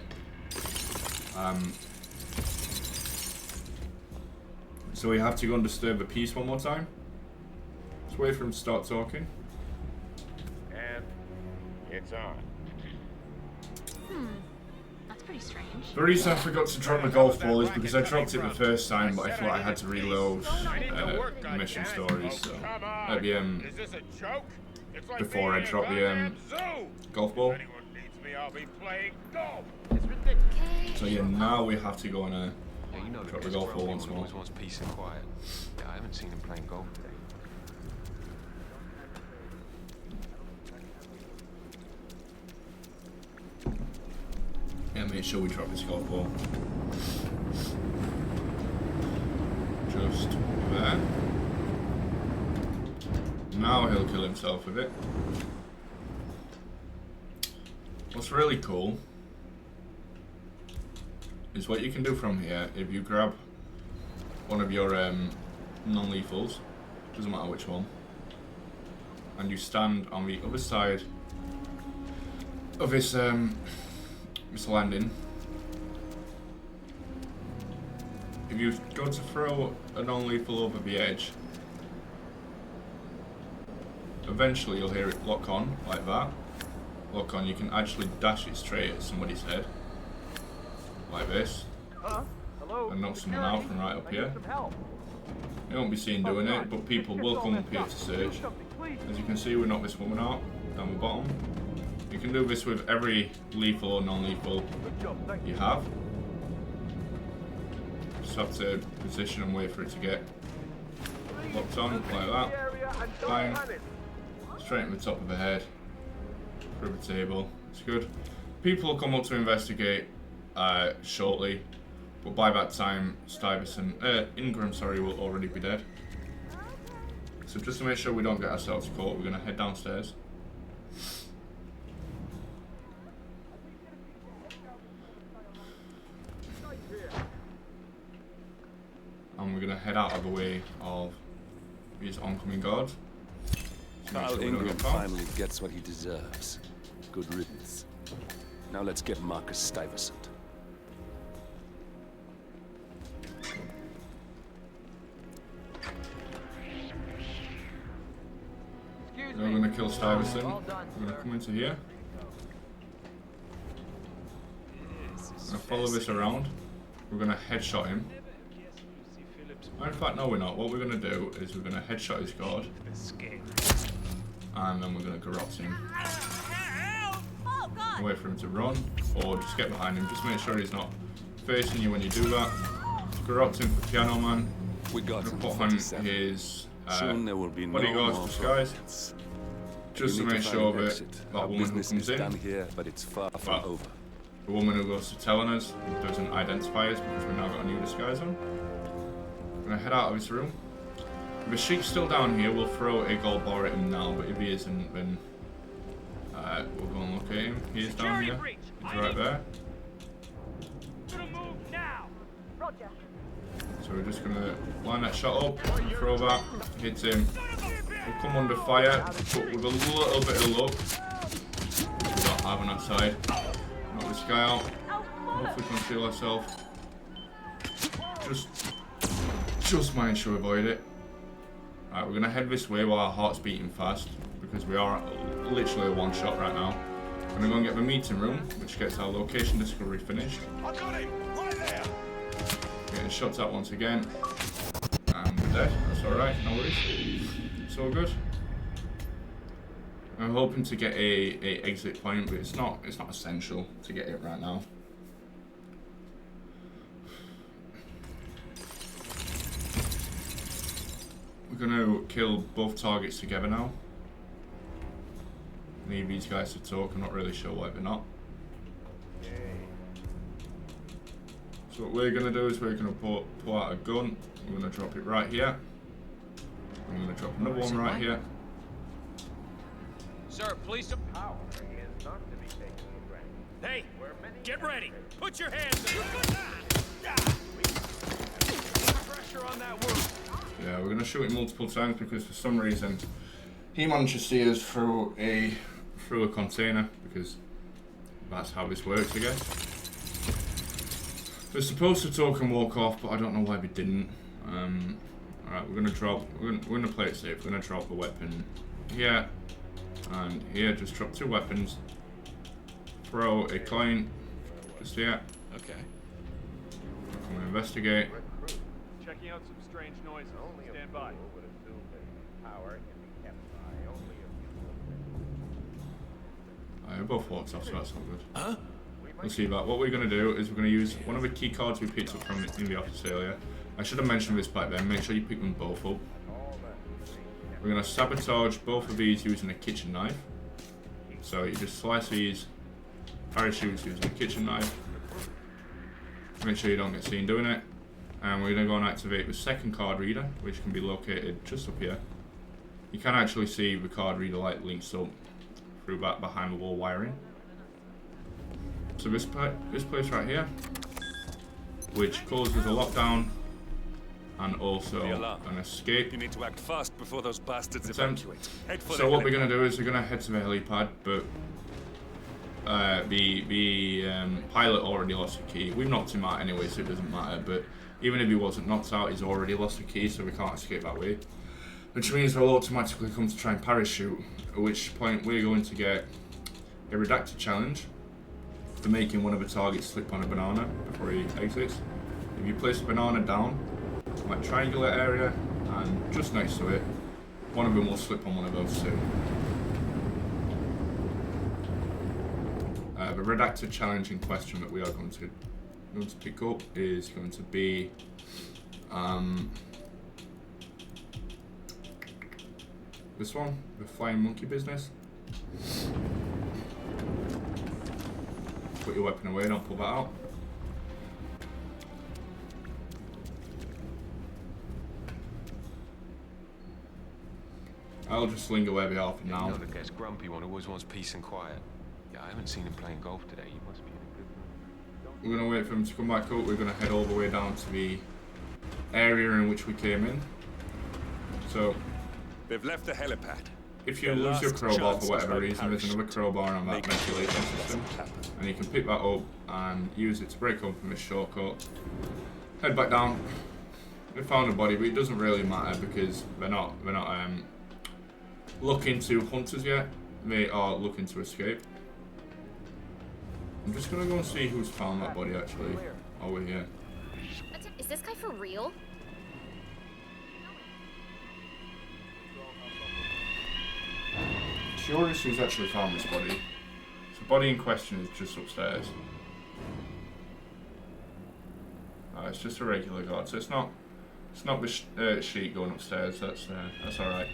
So we have to go and disturb the peace one more time. Let's wait for him to start talking. And it's on. That's pretty strange. The reason I forgot to drop the golf ball is because I dropped it the first time, but I thought I had to reload mission stories. So at the before I drop the golf ball. So yeah, now we have to go and drop the golf ball once more. Always wants peace and quiet. Yeah, I haven't seen him playing golf today. Yeah, make sure we drop this golf ball. Just there. Now he'll kill himself with it. What's really cool is what you can do from here if you grab one of your non-lethals, doesn't matter which one, and you stand on the other side of this landing. If you go to throw a non-lethal over the edge, eventually you'll hear it lock on like that. Lock on, you can actually dash it straight at somebody's head like this and knock someone out from right up here. You won't be seen doing it, but people will come up here to search. As you can see, we knocked this woman out down the bottom. You can do this with every lethal or non-lethal you have. Just have to position and wait for it to get locked on like that. Bang. Straight in the top of the head. Through the table. It's good. People will come up to investigate shortly, but by that time Ingram will already be dead. So just to make sure we don't get ourselves caught, we're going to head downstairs. And we're going to head out of the way of these oncoming guards. Carl Ingram finally gets what he deserves. Good riddance. Now let's get Marcus Stuyvesant. We're going to kill Stuyvesant. We're going to come into here. We're going to follow this around. We're going to headshot him. In fact, no, we're not. What we're going to do is we're going to headshot his guard. And then we're going to garrote him. Wait for him to run, or just get behind him. Just make sure he's not facing you when you do that. Garrote him for Piano Man. We got him. Put on his Soon there will be bodyguard's no disguise. Just to make sure that that woman who comes in, here, but it's far from over. the woman who goes to telling us who doesn't identify us because we've now got a new disguise on. We're gonna head out of his room. If the sheik's still down here, we'll throw a gold bar at him now, but if he isn't, then we'll go and look at him. He is down here. He's right there. Roger. So we're just gonna line that shot up, throw that, hit him. We'll come under fire, but with a little bit of luck, we don't have on that side. Knock this guy out. Hopefully conceal ourselves. Just managed to avoid it. Alright, we're gonna head this way while our heart's beating fast, because we are literally a one shot right now. We're gonna go and get the meeting room, which gets our location discovery finished. I got him! Right there! Getting shots at once again. And we're dead. That's alright, no worries. It's all good. I'm hoping to get a exit point, but it's not essential to get it right now. We're gonna kill both targets together now. Need these guys to talk. I'm not really sure why they're not. So what we're gonna do is we're gonna pull out a gun. We're gonna drop it right here. I'm gonna drop another one right here. Sir, please. Power is not to be taken for granted. Hey, get ready. Put your hands up. Pressure on that word. Yeah, we're gonna shoot it multiple times because for some reason he managed to see us through a container, because that's how this works, I guess. They're supposed to talk and walk off, but I don't know why we didn't. Alright, we're gonna play it safe. We're gonna drop the weapon here and here. Just drop two weapons. Throw a coin just here. Okay. I'm gonna investigate. Checking out some strange noises. Stand by. Alright, both walked off, so that's all good. Huh? We'll see that. What we're going to do is we're going to use one of the key cards we picked up from in the office earlier. I should have mentioned this back then. Make sure you pick them both up. We're going to sabotage both of these using a kitchen knife. So you just slice these parachutes using a kitchen knife. Make sure you don't get seen doing it. And we're going to go and activate the second card reader, which can be located just up here. You can actually see the card reader light links up through that behind the wall wiring. So this place right here, which causes a lockdown and also an escape. You need to act fast before those bastards attempt. evacuate. So what we're gonna do is we're gonna head to the helipad, but the pilot already lost the key. We've knocked him out anyway, so it doesn't matter. But even if he wasn't knocked out, he's already lost the key, so we can't escape that way. Which means they'll automatically come to try and parachute. At which point we're going to get a redacted challenge for making one of the targets slip on a banana before he exits. If you place a banana down in that triangular area and just next to it, one of them will slip on one of those two. The redacted challenge in question that we are going to pick up is going to be this one, the flying monkey business. Put your weapon away, don't pull that out. I'll just linger where we are for now. You know the guy's grumpy one who always wants peace and quiet. Yeah, I haven't seen him playing golf today. He must be in a good mood. We're gonna wait for him to come back up. We're gonna head all the way down to the area in which we came in. So they've left the helipad. If you lose your crowbar for whatever reason, there's another crowbar on that ventilation system, and you can pick that up and use it to break open this shortcut. Head back down. We found a body, but it doesn't really matter because they're not looking to hunt us yet. They are looking to escape. I'm just gonna go and see who's found that body actually. Oh, we're here. Is this guy for real? Curious who's actually found this body. So the body in question is just upstairs. It's just a regular guard, so it's not the sheik going upstairs. That's all right.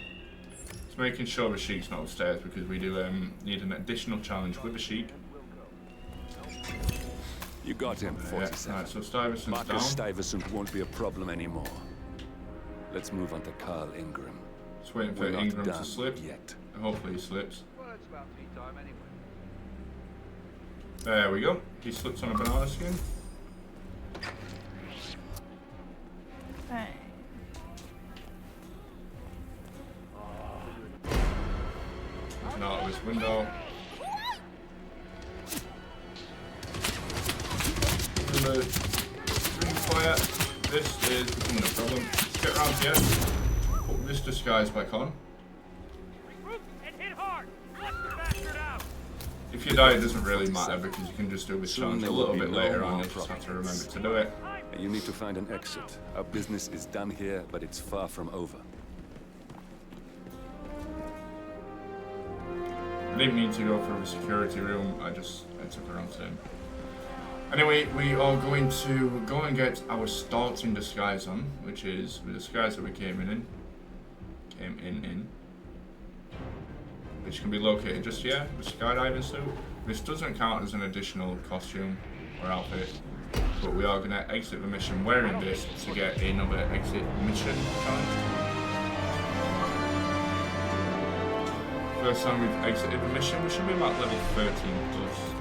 It's making sure the sheik's not upstairs because we do need an additional challenge with the sheik. You got him, 47. Alright, so Stuyvesant's down. Marcus Stuyvesant won't be a problem anymore. Let's move on to Carl Ingram. Just waiting for We're not Ingram to done slip. yet. Hopefully he slips. Well, it's about tea time anyway. There we go. He slips on a banana skin. Right. Looking out of his window. Remember, fire. This is becoming a problem. Let's get around here. Put this disguise back on. Regroup and hit hard. Flush the bastard out. If you die, it doesn't really matter because you can just do this Soon challenge a there will little be bit no later on. more You just have to remember Providences. to do it. You need to find an exit. Our business is done here, but it's far from over. I didn't mean to go through the security room. I took a wrong turn. Anyway, we are going to go and get our starting disguise on, which is the disguise that we came in, which can be located just here, the skydiving suit. This doesn't count as an additional costume or outfit, but we are going to exit the mission wearing this to get another exit mission challenge. First time we've exited the mission, we should be about level 13 plus.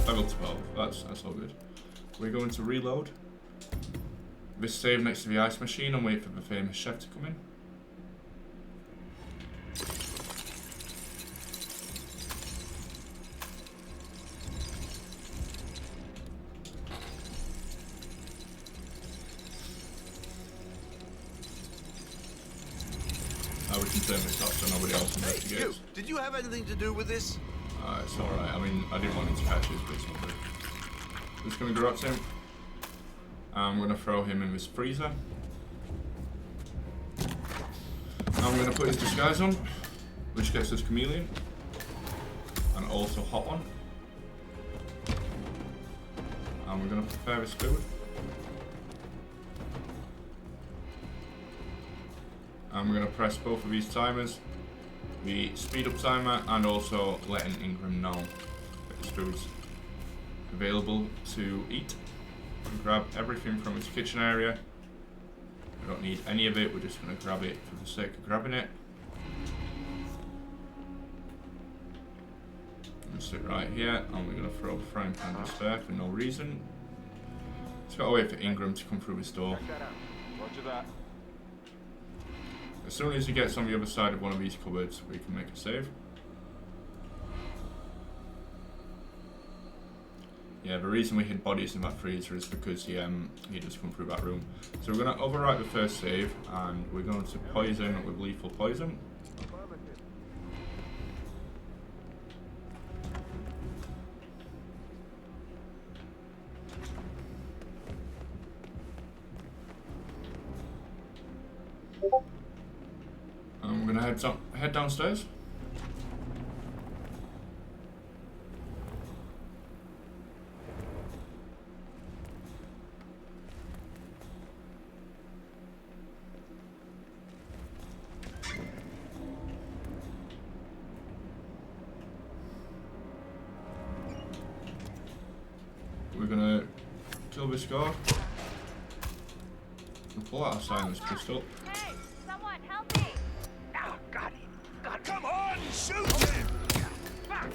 Level 12, that's all good. We're going to reload. This save next to the ice machine and wait for the famous chef to come in. Now we can turn this off so nobody else investigates. Did you have anything to do with this? It's alright. I mean, I didn't want him to catch his, but it's not good. Just gonna go up to him. I'm gonna throw him in this freezer. I'm gonna put his disguise on, which gets us Chameleon. And also Hot One. And we're gonna prepare his food. And we're gonna press both of these timers. The speed up timer and also letting Ingram know that his food's available to eat. And grab everything from his kitchen area. We don't need any of it, we're just going to grab it for the sake of grabbing it. And sit right here, and we're going to throw the frying pan just there for no reason. Just got to wait for Ingram to come through his door. Roger that. As soon as he gets on the other side of one of these cupboards, we can make a save. Yeah, the reason we hid bodies in that freezer is because he just come through that room. So we're going to overwrite the first save, and we're going to poison with lethal poison. I'm going to head downstairs. We're going to kill this guard. We'll pull out a silenced pistol. Hey, someone help me! Ah, got him. Come on, shoot him! I'm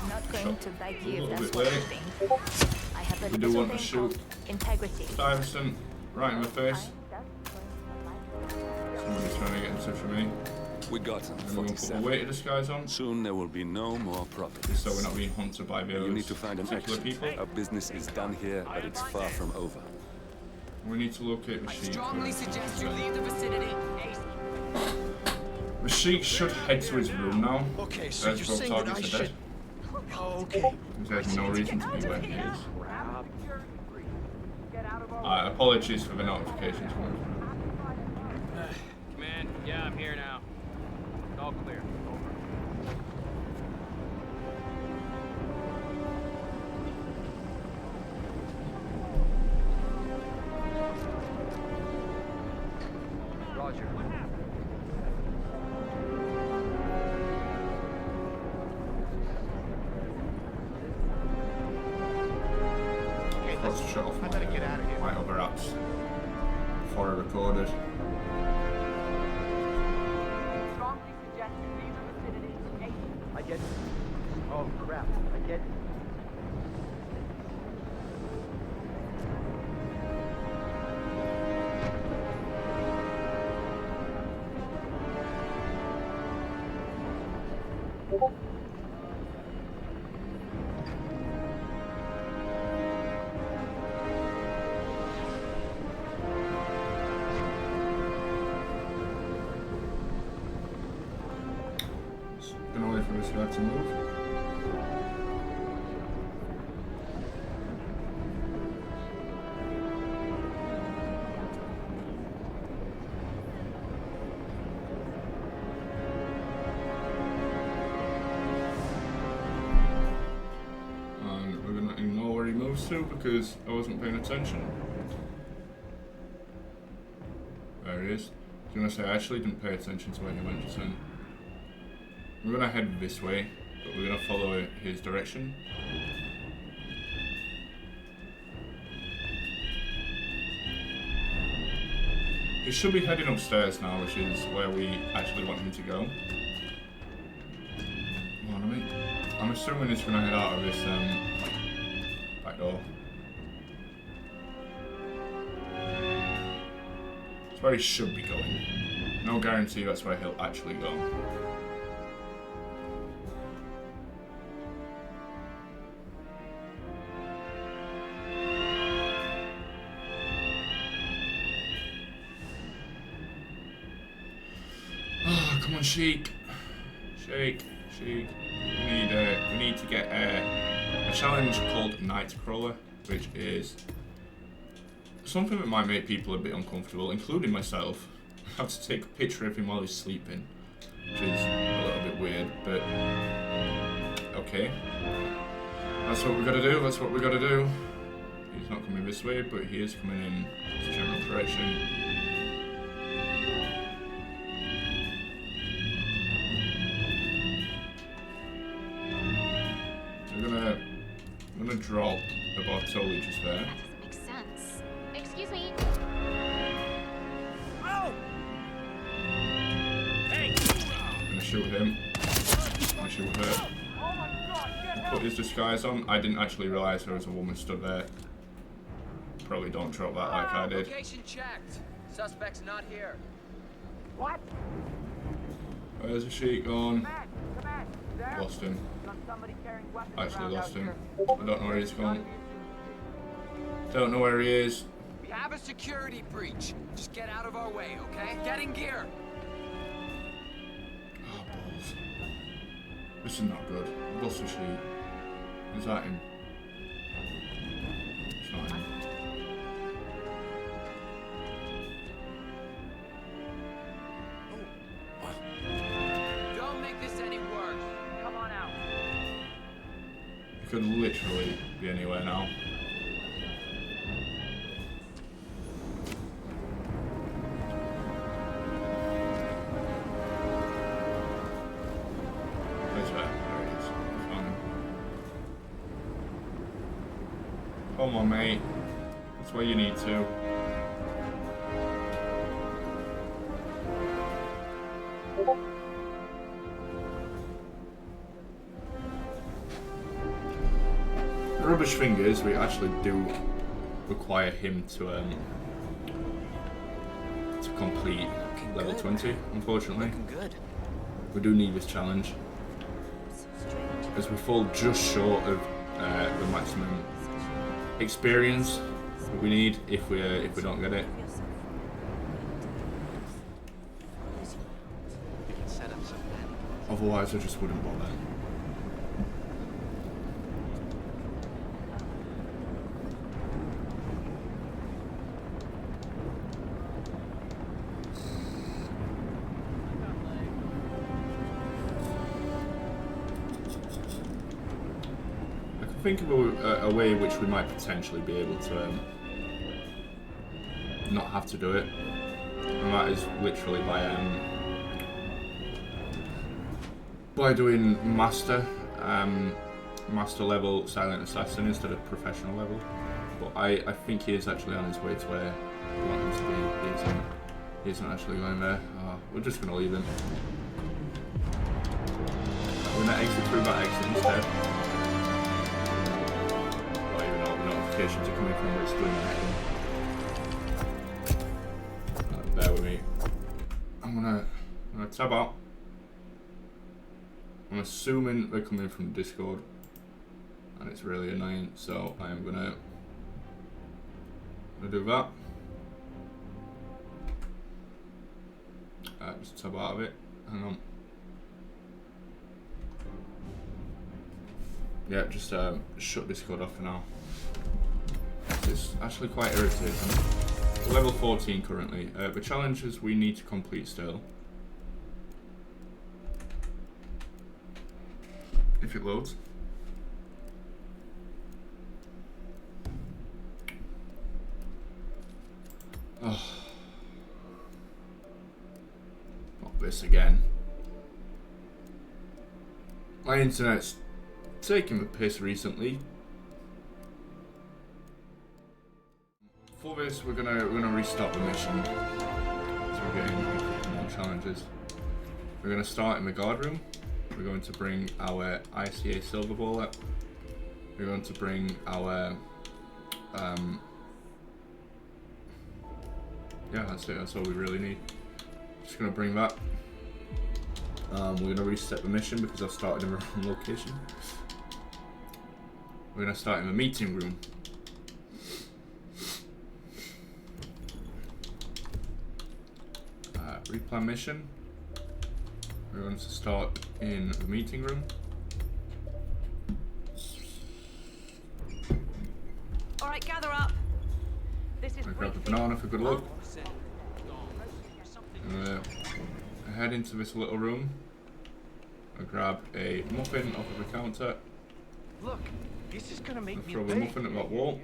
not going to beg you if little that's bit what you late. think. I have a We do little want to thing shoot called integrity. Stuyvesant right in the face. Somebody's trying to get in touch with me. We got him, And we're going to put the 47. weighted disguise on, Soon there will be no more just Providences. so we're not being hunted by those You need to find an particular exit. people. Our business is done here, but it's far from over. We need to locate the sheik. Strongly suggest you leave the vicinity. The sheik should head to his room now. Okay, so As you're both saying that I targets are should... dead. Oh, okay. There's no reason to be where he is. Apologies for the notifications coming through. Command, yeah, I'm here now. All clear. Over. Roger. got to shut off my other apps before I recorded. Strongly suggest you leave the vicinity. I get it. Oh crap, I get it. Gonna wait for this guy to move. And we're gonna ignore where he moves to because I wasn't paying attention. There he is. I was gonna say I actually didn't pay attention to where he went just then. We're gonna head this way, but we're gonna follow his direction. He should be heading upstairs now, which is where we actually want him to go. Come on, I'm assuming he's gonna head out of this back door. That's where he should be going. No guarantee that's where he'll actually go. Come on, Sheik. Sheik. We need to get a challenge called Nightcrawler, which is something that might make people a bit uncomfortable, including myself. I have to take a picture of him while he's sleeping, which is a little bit weird, but okay. That's what we gotta do. He's not coming this way, but he is coming in this general direction. I'm gonna drop the Bartoli just there. That doesn't make sense. Excuse me. Oh! Hey! I'm gonna shoot him. I'm gonna shoot her. Oh my God! Put his disguise on. I didn't actually realise there was a woman stood there. Probably don't drop that like I did. Location checked. Suspect's not here. What? Where's the Sheik gone? Command, there? Lost him. Somebody carrying weapons Actually around lost out him. here. I don't know where he's gone. Don't know where he is. We have a security breach. Just get out of our way, okay? Get in gear. Oh, balls. This is not good. Lost the Sheik. Is that him? It's not him. Don't make this any worse. Come on out. He could literally be anywhere now. Where's that? There it is. Found him. Come on, mate. That's where you need to. The rubbish thing is, we actually do require him to complete level 20, unfortunately. Good. We do need this challenge, as we fall just short of the maximum experience that we need if we don't get it. Otherwise, I just wouldn't bother. Think of a way in which we might potentially be able to not have to do it, and that is literally by doing master level silent assassin instead of professional level. But I think he is actually on his way to where we want him to be. He isn't actually going there. We're just going to leave him. We're going to exit through that exit instead. Not even know the notifications are coming from where it's doing that. Bear with me. I'm gonna tab out. I'm assuming they're coming from Discord, and it's really annoying, so I am gonna do that. Just tab out of it. Hang on. Yeah, just shut Discord off for now. It's actually quite irritating. Level 14 currently. The challenges we need to complete still. If it loads. Oh. Not this again. My internet's taking the piss recently. For this, we're gonna restart the mission. So we're getting more challenges. We're gonna start in the guard room. We're going to bring our ICA silver ball up. We're going to bring our yeah, that's it. That's all we really need. Just gonna bring that. We're gonna reset the mission because I've started in the wrong location. We're gonna start in the meeting room. Replan mission. We're going to start in the meeting room. All right, gather up. This is. I grab the banana for good luck. Head into this little room. I grab a muffin off of the counter. Look, this is gonna make me throw the muffin at that wall.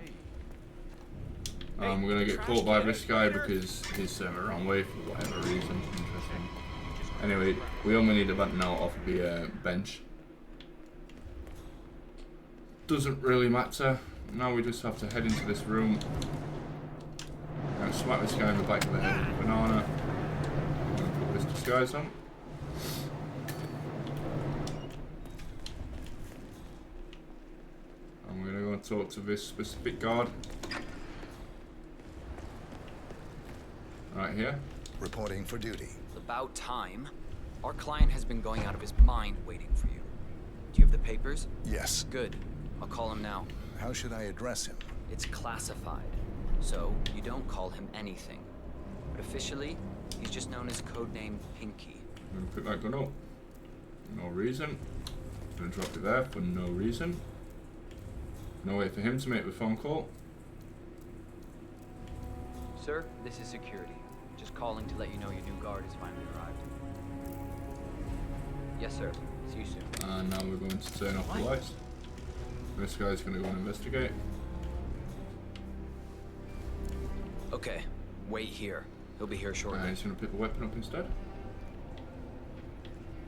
We're gonna get caught by this guy because he's the wrong way for whatever reason. Interesting. Anyway, we only need a button out off of the bench. Doesn't really matter. Now we just have to head into this room. I'm gonna smack this guy in the back of the head with a banana. I'm gonna put this disguise on. And we're gonna go and talk to this specific guard. Right here. Reporting for duty. About time. Our client has been going out of his mind waiting for you. Do you have the papers? Yes. Good. I'll call him now. How should I address him? It's classified, so you don't call him anything. But officially, he's just known as codename Pinky. I'm gonna pick that gun up. No reason. Gonna drop it there for no reason. No way for him to make the phone call. Sir, this is security. Just calling to let you know your new guard has finally arrived. Yes, sir. See you soon. And now we're going to turn off the lights. This guy's going to go and investigate. Okay, wait here. He'll be here shortly. He's going to pick the weapon up instead.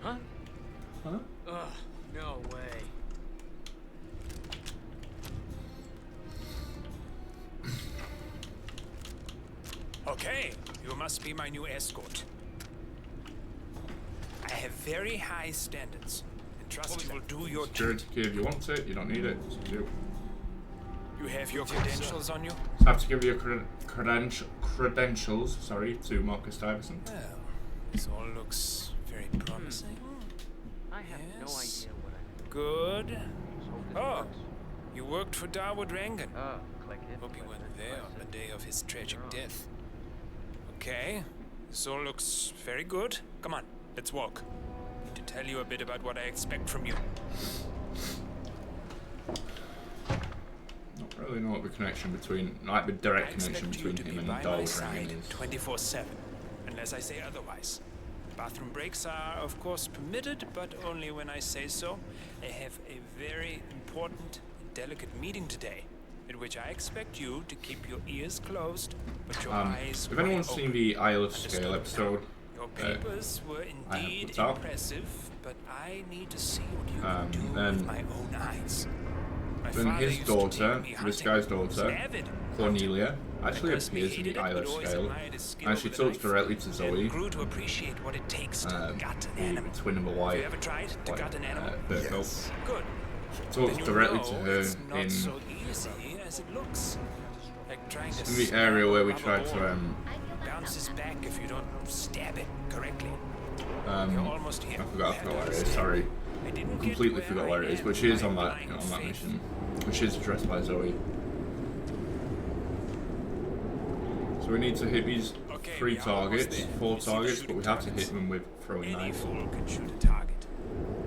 Huh? Huh? Ugh, no way. Okay, you must be my new escort. I have very high standards, and trust you will do your job. Security key if you want it, you don't need it. It's up to you. You have your credentials on you? Just have to give you your credentials, sorry, to Marcus Stuyvesant. Well, this all looks very promising. I have no idea what I. Good. Oh, you worked for Dawood Rangan. Click it. Hope you weren't there on the day of his tragic death. Okay, this all looks very good. Come on, let's walk. I need to tell you a bit about what I expect from you. Not really know what the connection between, like the direct connection between him and Dawood Rangan is. 24/7, unless I say otherwise. Bathroom breaks are, of course, permitted, but only when I say so. I have a very important and delicate meeting today, in which I expect you to keep your ears closed, but your eyes if anyone's wide seen open. the Isle of Sgail episode, Your papers were indeed put out. impressive, but I need to see what you can do with my own eyes. My Then his daughter, this guy's daughter, Cornelia, actually appears in the Isle of Sgail, and she talks directly to Zoe, grew to appreciate what it takes to gut an animal. twin of a white, Have you ever tried to gut an animal? yes. Good. She talks directly to her It's not in so easy as it looks. Like trying to the area where we tried to bounces back if you don't stab it correctly. I forgot where it is, sorry. Completely forgot where it is, but she is on that, on that mission. And she's addressed by Zoe. So we need to hit these 3 targets, 4 targets, but we have to hit them with throwing knives. Fool can shoot a target.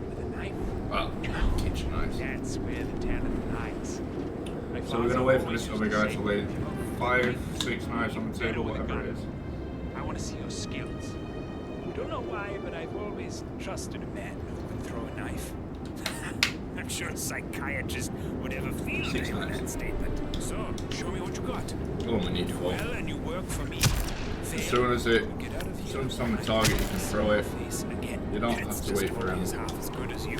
With a knife. Well, kitchen knives. That's where the talent lies. So we're gonna wait for this other guy to lay 5, 6 knives on the table, whatever it is. I want to see your skills. Don't know why, but I've always trusted a man who can throw a knife. I'm sure a psychiatrist would have a field day with that statement. So, show me what you got. Oh, we need 4. Well, and you work for me. As soon as it's on the target, you can throw it. You don't have to wait for him. You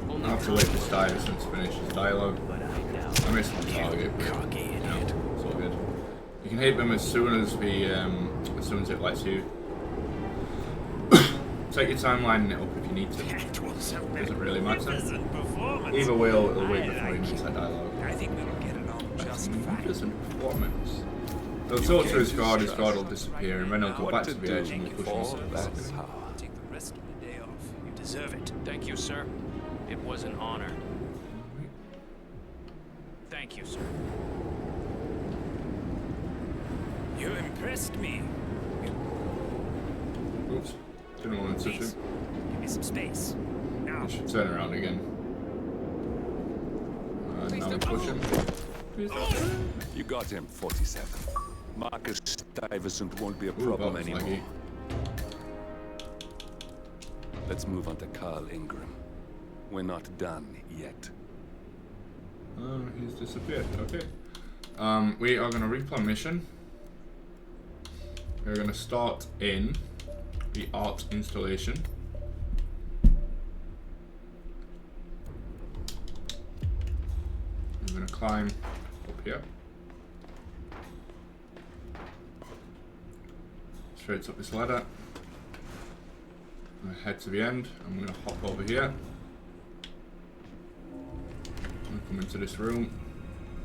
don't have to wait for Stuyvesant to finish his dialogue. I missed the target, but it's all good. You can hit them as soon as it lets you. Take your time lining it up if you need to. Doesn't really matter. Either way, it'll wait before he makes that dialogue. I think we'll get along just fine. Performance. They'll talk to his guard will disappear, and then he'll go back to the edge and we'll push him back. Take the rest of the day off. You deserve it. Thank you, sir. It was an honor. Thank you, sir. You impressed me. Oops. Didn't want to touch him. Give me some space. Now. I should turn around again. Now we push him. You got him, 47. Marcus Stuyvesant won't be a problem anymore. Laggy. Let's move on to Carl Ingram. We're not done yet. He's disappeared. Okay. We are going to replan mission. We're going to start in the art installation. I'm going to climb up here. Straight up this ladder. I'm going to head to the end. I'm going to hop over here. I'm going to come into this room.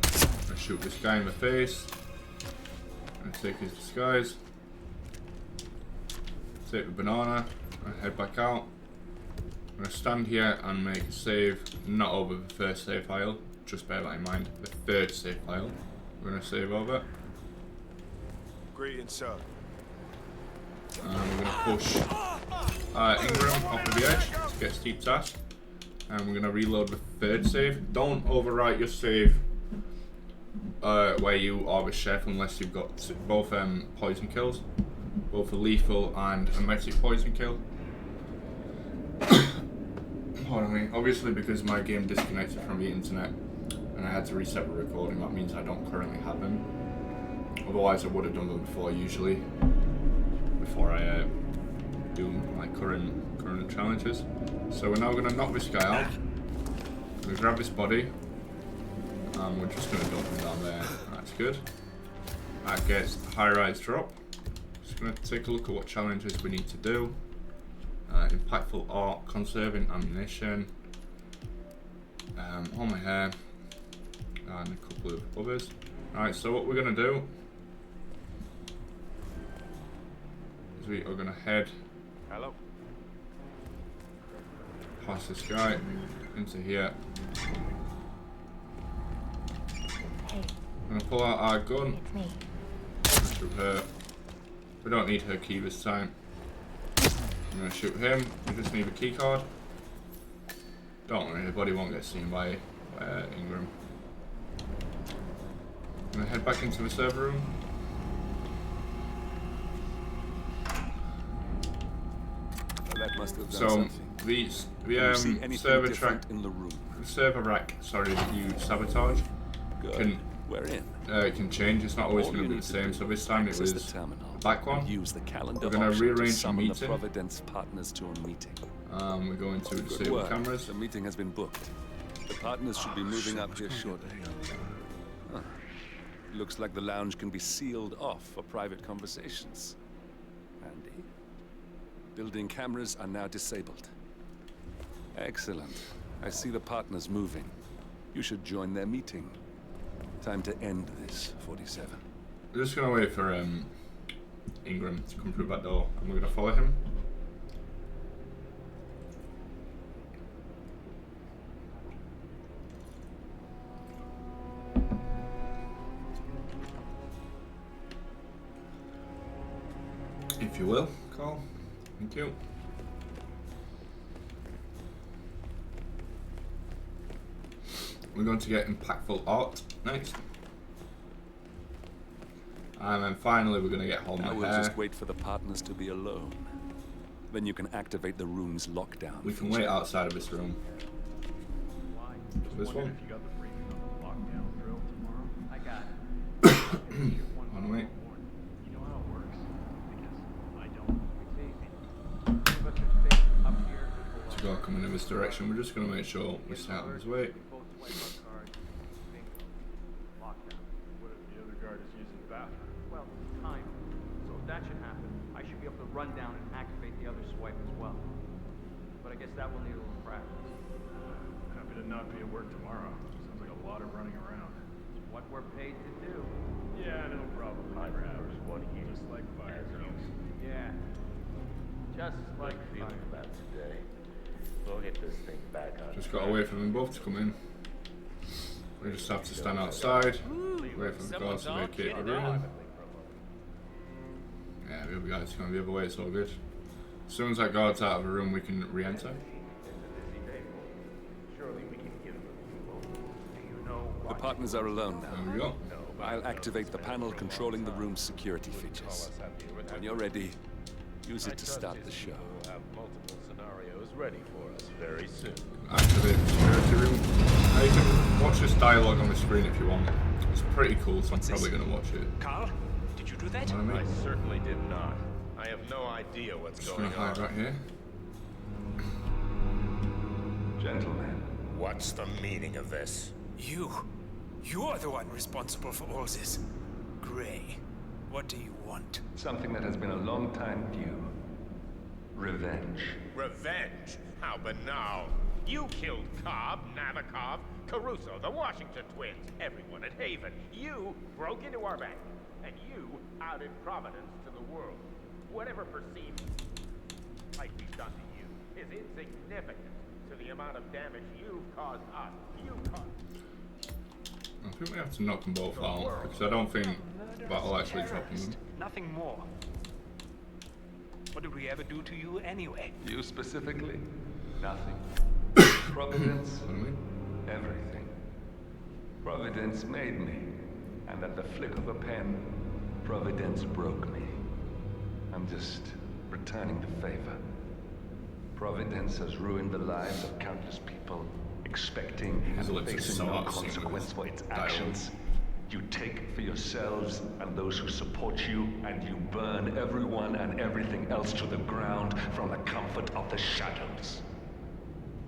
I'm going to shoot this guy in the face. I'm going to take his disguise. Take the banana and head back out. I'm going to stand here and make a save, not over the first save file, just bear that in mind, the 3rd save file. We're going to save over. Greetings, sir. And we're going to push Ingram off of the edge to get steep task. And we're going to reload the 3rd save. Don't overwrite your save where you are the chef unless you've got both poison kills. Both a lethal and a magic poison kill. Pardon me. Obviously, because my game disconnected from the internet and I had to reset the recording, that means I don't currently have them. Otherwise, I would have done them before, usually, before I do my current challenges. So we're now going to knock this guy out. I'm going to grab this body. We're just going to dump him down there. That's good. That gets the high-rise drop. Just going to take a look at what challenges we need to do. Impactful art, conserving ammunition, on my hair, and a couple of others. Alright, so what we're going to do is we are going to head past this guy into here. I'm going to pull out our gun. Shoot her. We don't need her key this time. I'm going to shoot him. We just need a key card. Don't worry, the body won't get seen by Ingram. I'm going to head back into the server room. That must have done So something. the server track in the room. The server rack, sorry, that you sabotage can it can change. It's not always going to be the same. So this time it was the back one. Use the calendar. We're going to rearrange the summon meeting. the Providence partners to a meeting. We're going to Good disable work. cameras. The meeting has been booked. The partners should be moving up here shortly. Huh. Looks like the lounge can be sealed off for private conversations. Handy. Building cameras are now disabled. Excellent. I see the partners moving. You should join their meeting. Time to end this, 47. We're just gonna wait for Ingram to come through that door, and we're gonna follow him. If you will, Carl. Thank you. We're going to get impactful art next. And then finally we're going to get hold my Now we'll hair. just wait for the partners to be alone. Then you can activate the room's lockdown. We can wait outside of this room. This one? I got it. On wait. You know how it works? Because I don't. It's easy. Give us your space up here. So we're coming in this direction. We're just going to make sure we stay out of his way. Both swipe our cards. Bingo. Lockdown. What if the other guard is using the bathroom? Well, it's time. So if that should happen, I should be able to run down and activate the other swipe as well. But I guess that will need a little practice. Happy to not be at work tomorrow. Sounds like a lot of running around. It's what we're paid to do. Yeah, and it'll probably never happen. Just like fire drills. Yeah. Just like Feeling about today. We'll get this thing back on. Just got to wait for them both to come in. We just have to stand outside, wait for the guards to vacate the room. Yeah, the other guy's going the other way, it's all good. As soon as that guard's out of the room, we can re-enter. The partners are alone now. There we go. I'll activate the panel controlling the room's security features. When you're ready, use it to start the show. We'll have multiple scenarios ready for us very soon. Activate the security room. Now you can watch this dialogue on the screen if you want. It's pretty cool, so I'm probably going to watch it. Carl, did you do that? You know what I I mean? certainly did not. I have no idea what's Just going going to hide on. right here. Gentlemen, what's the meaning of this? You're the one responsible for all this. Gray, what do you want? Something that has been a long time due. Revenge. Revenge? How banal. You killed Cobb, Navikov, Caruso, the Washington twins, everyone at Haven. You broke into our bank, and you outed Providence to the world. Whatever perceived might be done to you is insignificant to the amount of damage you've caused us. You caused... I think we have to knock them both out, because I don't think that'll actually drop them. Nothing more. What did we ever do to you anyway? You specifically? Nothing. Providence? Everything. Providence made me. And at the flick of a pen, Providence broke me. I'm just returning the favor. Providence has ruined the lives of countless people, expecting and facing no consequence for its actions. You take for yourselves and those who support you, and you burn everyone and everything else to the ground from the comfort of the shadows.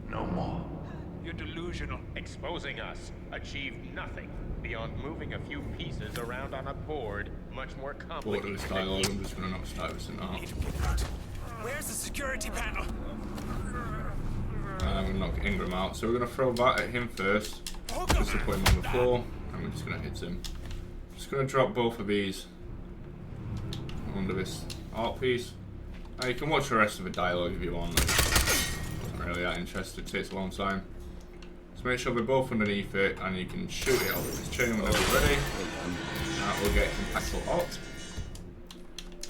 No more. You're delusional. Exposing us achieved nothing beyond moving a few pieces around on a board, much more Board of complicated. this dialogue, I'm just going to knock Stuyvesant out. Where's the security panel? And I'm going to knock Ingram out. So we're going to throw that at him first, just to put him on the floor, and we're just going to hit him. Just going to drop both of these under this art piece. Now you can watch the rest of the dialogue if you want. Like, wasn't really that interested, it takes a long time. Just make sure they're both underneath it, and you can shoot it off this chain whenever you're ready. We'll get impactful art.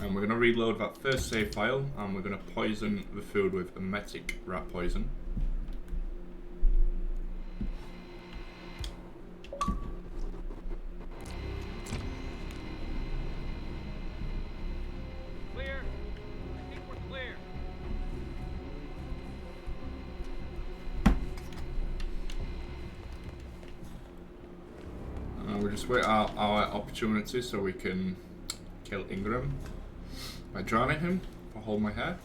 And we're going to reload that first save file, and we're going to poison the food with emetic rat poison. Clear. I think we're clear. We'll just wait out our opportunity so we can kill Ingram by drowning him or hold my hair.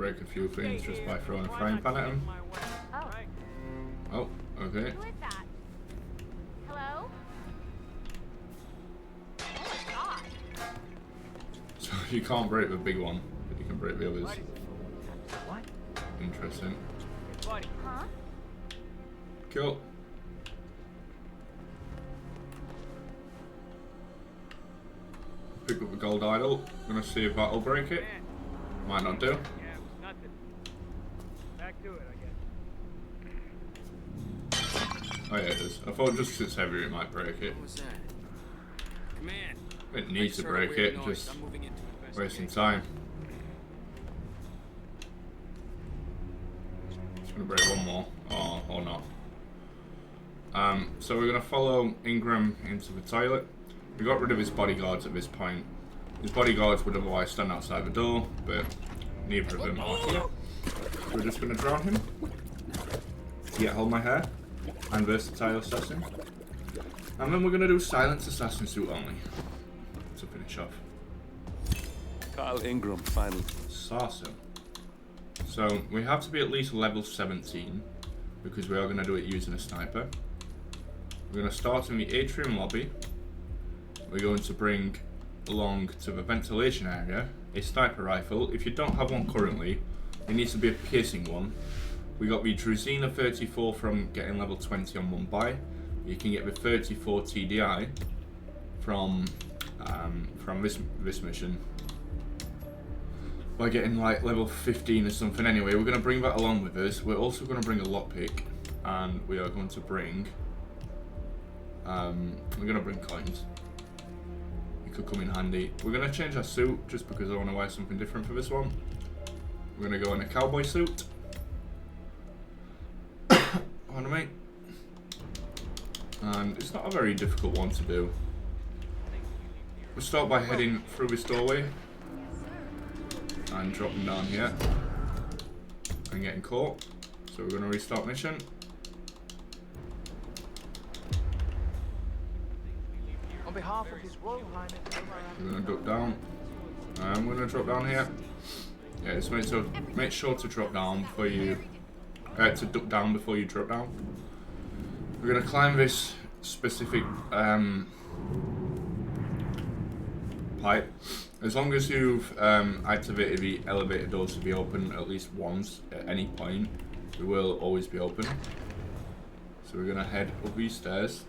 break a few things just by throwing a frying pan at him. Oh, okay. Who is that? Hello? Oh my god. So you can't break the big one, but you can break the others. What? Interesting. Buddy. Huh? Cool. Pick up the gold idol. Gonna see if that'll break it. Might not do. Yeah, it was nothing. Back to it, I guess. Oh yeah, it is. I thought just 'cause it's heavy it might break it. What was that? Command. It needs to break it, just wasting time. Just gonna break one more. Oh, or not. So we're gonna follow Ingram into the toilet. We got rid of his bodyguards at this point. His bodyguards would otherwise stand outside the door, but neither of them are here. So we're just gonna drown him. Yeah, hold my hair. And versatile assassin. And then we're gonna do silence assassin suit only. To finish off. Carl Ingram, finally. Awesome. So we have to be at least level 17 because we are going to do it using a sniper. We're going to start in the atrium lobby. We're going to bring along to the ventilation area a sniper rifle. If you don't have one currently, it needs to be a piercing one. We got the Druzina 34 from getting level 20 on Mumbai. You can get the 34 TDI from this mission by getting like level 15 or something. Anyway, we're going to bring that along with us. We're also going to bring a lockpick, and we are going to bring coins. It could come in handy. We're going to change our suit just because I want to wear something different for this one. We're going to go in a cowboy suit. Pardon me. And it's not a very difficult one to do. We'll start by heading through this doorway and dropping down here and getting caught. So we're going to restart mission. On behalf of His Royal Highness, We're going to duck down. And we're going to drop down here. Yeah, just make sure to drop down before you to duck down before you drop down. We're going to climb this specific pipe. As long as you've activated the elevator doors to be open at least once at any point, they will always be open. So we're going to head up these stairs.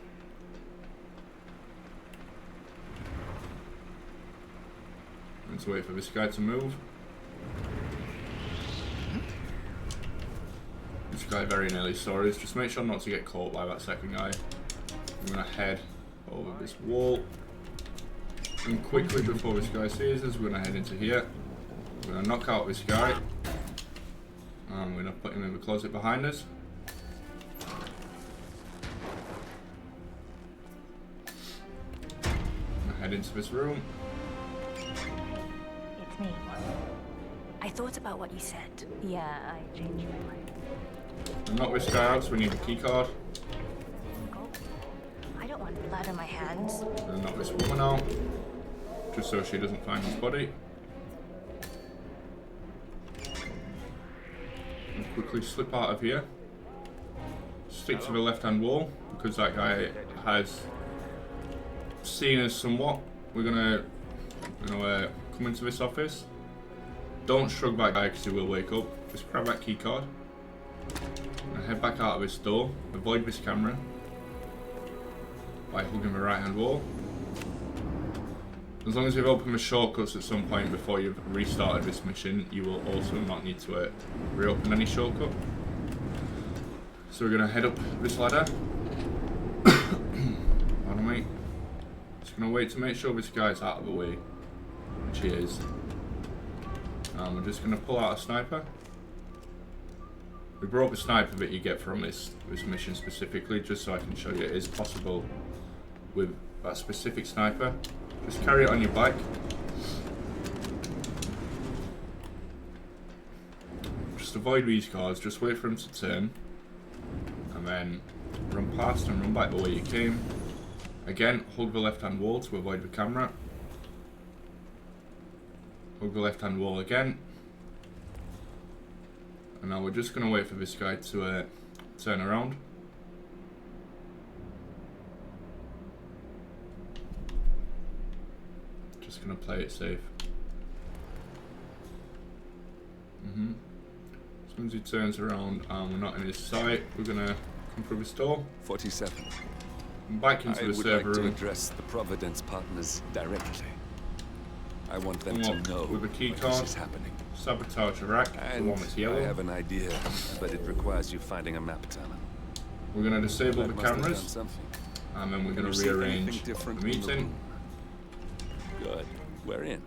And to wait for this guy to move. This guy very nearly saw us. Just make sure not to get caught by that second guy. I'm going to head over this wall. And quickly before this guy sees us, we're going to head into here. We're going to knock out this guy. And we're going to put him in the closet behind us. I'm going to head into this room. It's me. I thought about what you said. Yeah, I changed my mind. And knock this guy out, so we need a key card. I don't want blood on my hands. We're going to knock this woman out, just so she doesn't find his body. And quickly slip out of here. Stick to the left-hand wall, because that guy has seen us somewhat. We're gonna come into this office. Don't shrug that guy because he will wake up. Just grab that key card. And head back out of this door. Avoid this camera by hugging the right-hand wall. As long as you've opened the shortcuts at some point before you've restarted this mission, you will also not need to reopen any shortcut. So we're going to head up this ladder. Pardon me. Just going to wait to make sure this guy's out of the way, which he is. And we're just going to pull out a sniper. We brought the sniper that you get from this mission specifically, just so I can show you it is possible with that specific sniper. Just carry it on your back. Just avoid these cars, just wait for them to turn. And then run past and run back the way you came. Again, hug the left-hand wall to avoid the camera. Hug the left-hand wall again. And now we're just going to wait for this guy to turn around. Just going to play it safe. As soon as he turns around and we're not in his sight, we're going to come through this door. 47. Back into the server room. I would like to room. address the Providence partners directly. I want them to know with a key what card. this is happening. Sabotage a rack, the one that's yellow. I have an idea, but it requires you finding a map talent. We're going to disable the Must have cameras, done something. and then we're going Can to you see rearrange anything different the in the meeting. room? Good. We're in.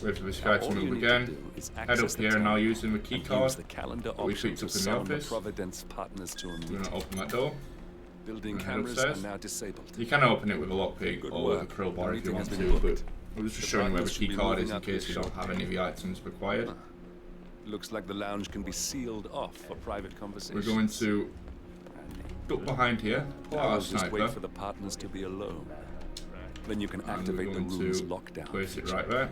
Wait for this guy to move again. Head up here now using the key card that we picked up in the office. Providence partners to a We're going to open that door. Building and head cameras upstairs. are now disabled. You can open it with a lockpick or with a crowbar if you want to, but I was just showing you where the key card is in case you don't have any of the items required. Looks like the lounge can be sealed off for private conversations. We're going to duck behind here, pull out our Just sniper, wait for the partners to be alone. Then you can and we're activate the going room's to lockdown. place it right there.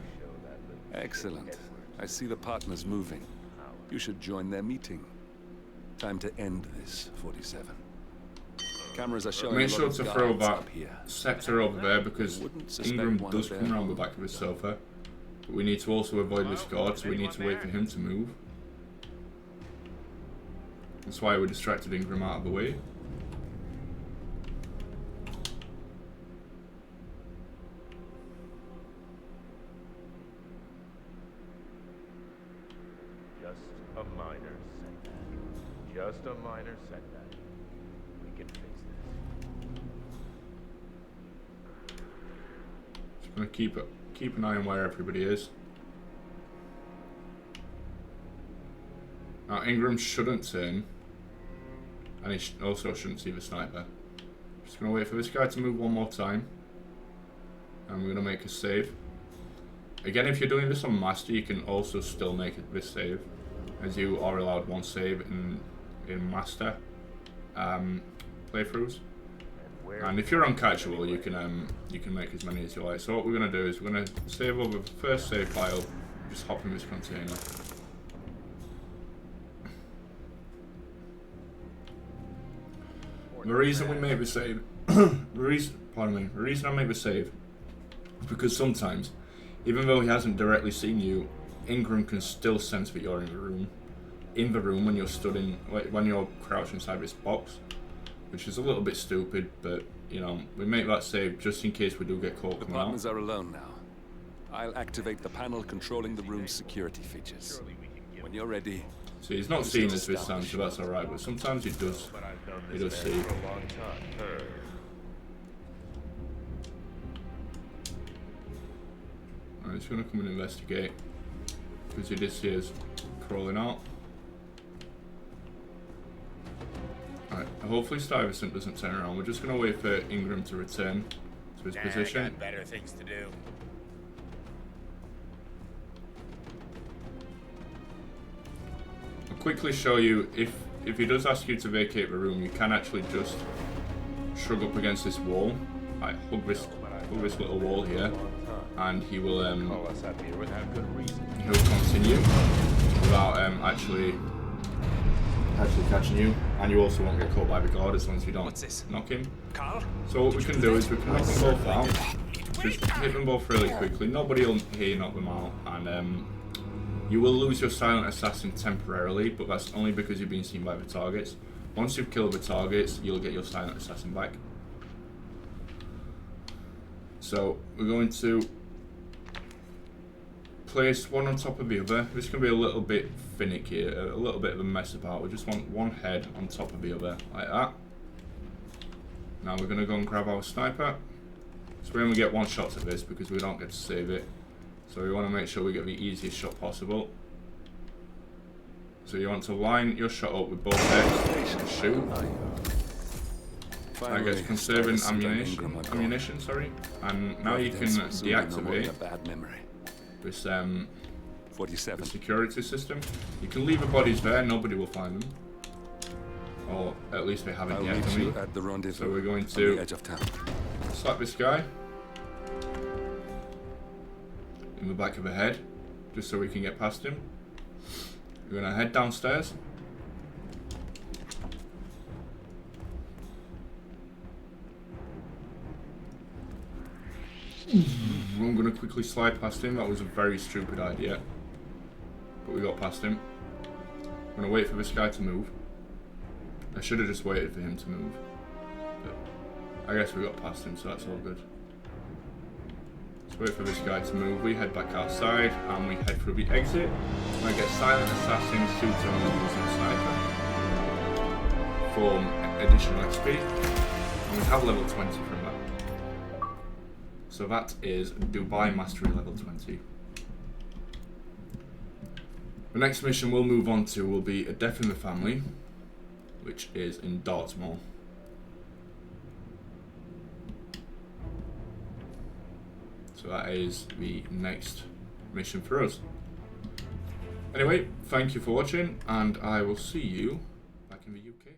Excellent. I see the partners moving. You should join their meeting. Time to end this, 47. Cameras are showing Make a lot sure of to throw guards that up here. sector over there because suspect Ingram one does of come their around the back of his sofa. But we need to also avoid this guard, so we need to wait for him to move. That's why we distracted Ingram out of the way. Just a minor setback. Just a minor setback. We can fix this. Just gonna keep an eye on where everybody is. Now Ingram shouldn't turn, and he also shouldn't see the sniper. Just gonna wait for this guy to move one more time, and we're gonna make a save. Again, if you're doing this on Master, you can also still make this save, as you are allowed one save in Master playthroughs. And if you're on Casual, you can make as many as you like. So what we're gonna do is we're gonna save over the first save file, just hop in this container. The reason we make the save, the reason I make the save is because sometimes, even though he hasn't directly seen you, Ingram can still sense that you're in the room when you're stood in, when you're crouched inside this box, which is a little bit stupid, but you know, we make that save just in case we do get caught coming out. The partners are alone now. I'll activate the panel controlling the room's security features. When you're ready. See, he's not seen us this time, so that's alright, but sometimes he does see. Alright, he's gonna come and investigate, because he did see us crawling out. Alright, hopefully Stuyvesant doesn't turn around. We're just gonna wait for Ingram to return to his position. I got better things to do. I'll quickly show you, if he does ask you to vacate the room, you can actually just shrug up against this wall, like hug this little wall here, and he will he'll continue without actually catching you, and you also won't get caught by the guard as long as you don't knock him. Carl? So what we can do is we can knock them both out, just hit them both really quickly. Nobody will hear you knock them out, and you will lose your silent assassin temporarily, but that's only because you've been seen by the targets. Once you've killed the targets, you'll get your silent assassin back. So we're going to place one on top of the other. This can be a little bit finicky, a little bit of a mess about. We just want one head on top of the other, like that. Now we're going to go and grab our sniper. So we only get one shot at this because we don't get to save it. So we want to make sure we get the easiest shot possible. So you want to line your shot up with both heads and shoot. I guess conserving ammunition, sorry. And now you can deactivate this 47 security system. You can leave the bodies there, nobody will find them. Or at least they haven't yet. So we're going to slap this guy in the back of the head, just so we can get past him. We're going to head downstairs. I'm gonna quickly slide past him. That was a very stupid idea, but we got past him. I'm gonna wait for this guy to move. I should have just waited for him to move, but I guess we got past him, so that's all good. Let's wait for this guy to move. We head back outside and we head through the exit. I get Silent Assassin, Suitor, and using Sniper for additional XP, and we have level 20 from that. So that is Dubai Mastery level 20. The next mission we'll move on to will be A Death in the Family, which is in Dartmoor. So that is the next mission for us. Anyway, thank you for watching, and I will see you back in the UK.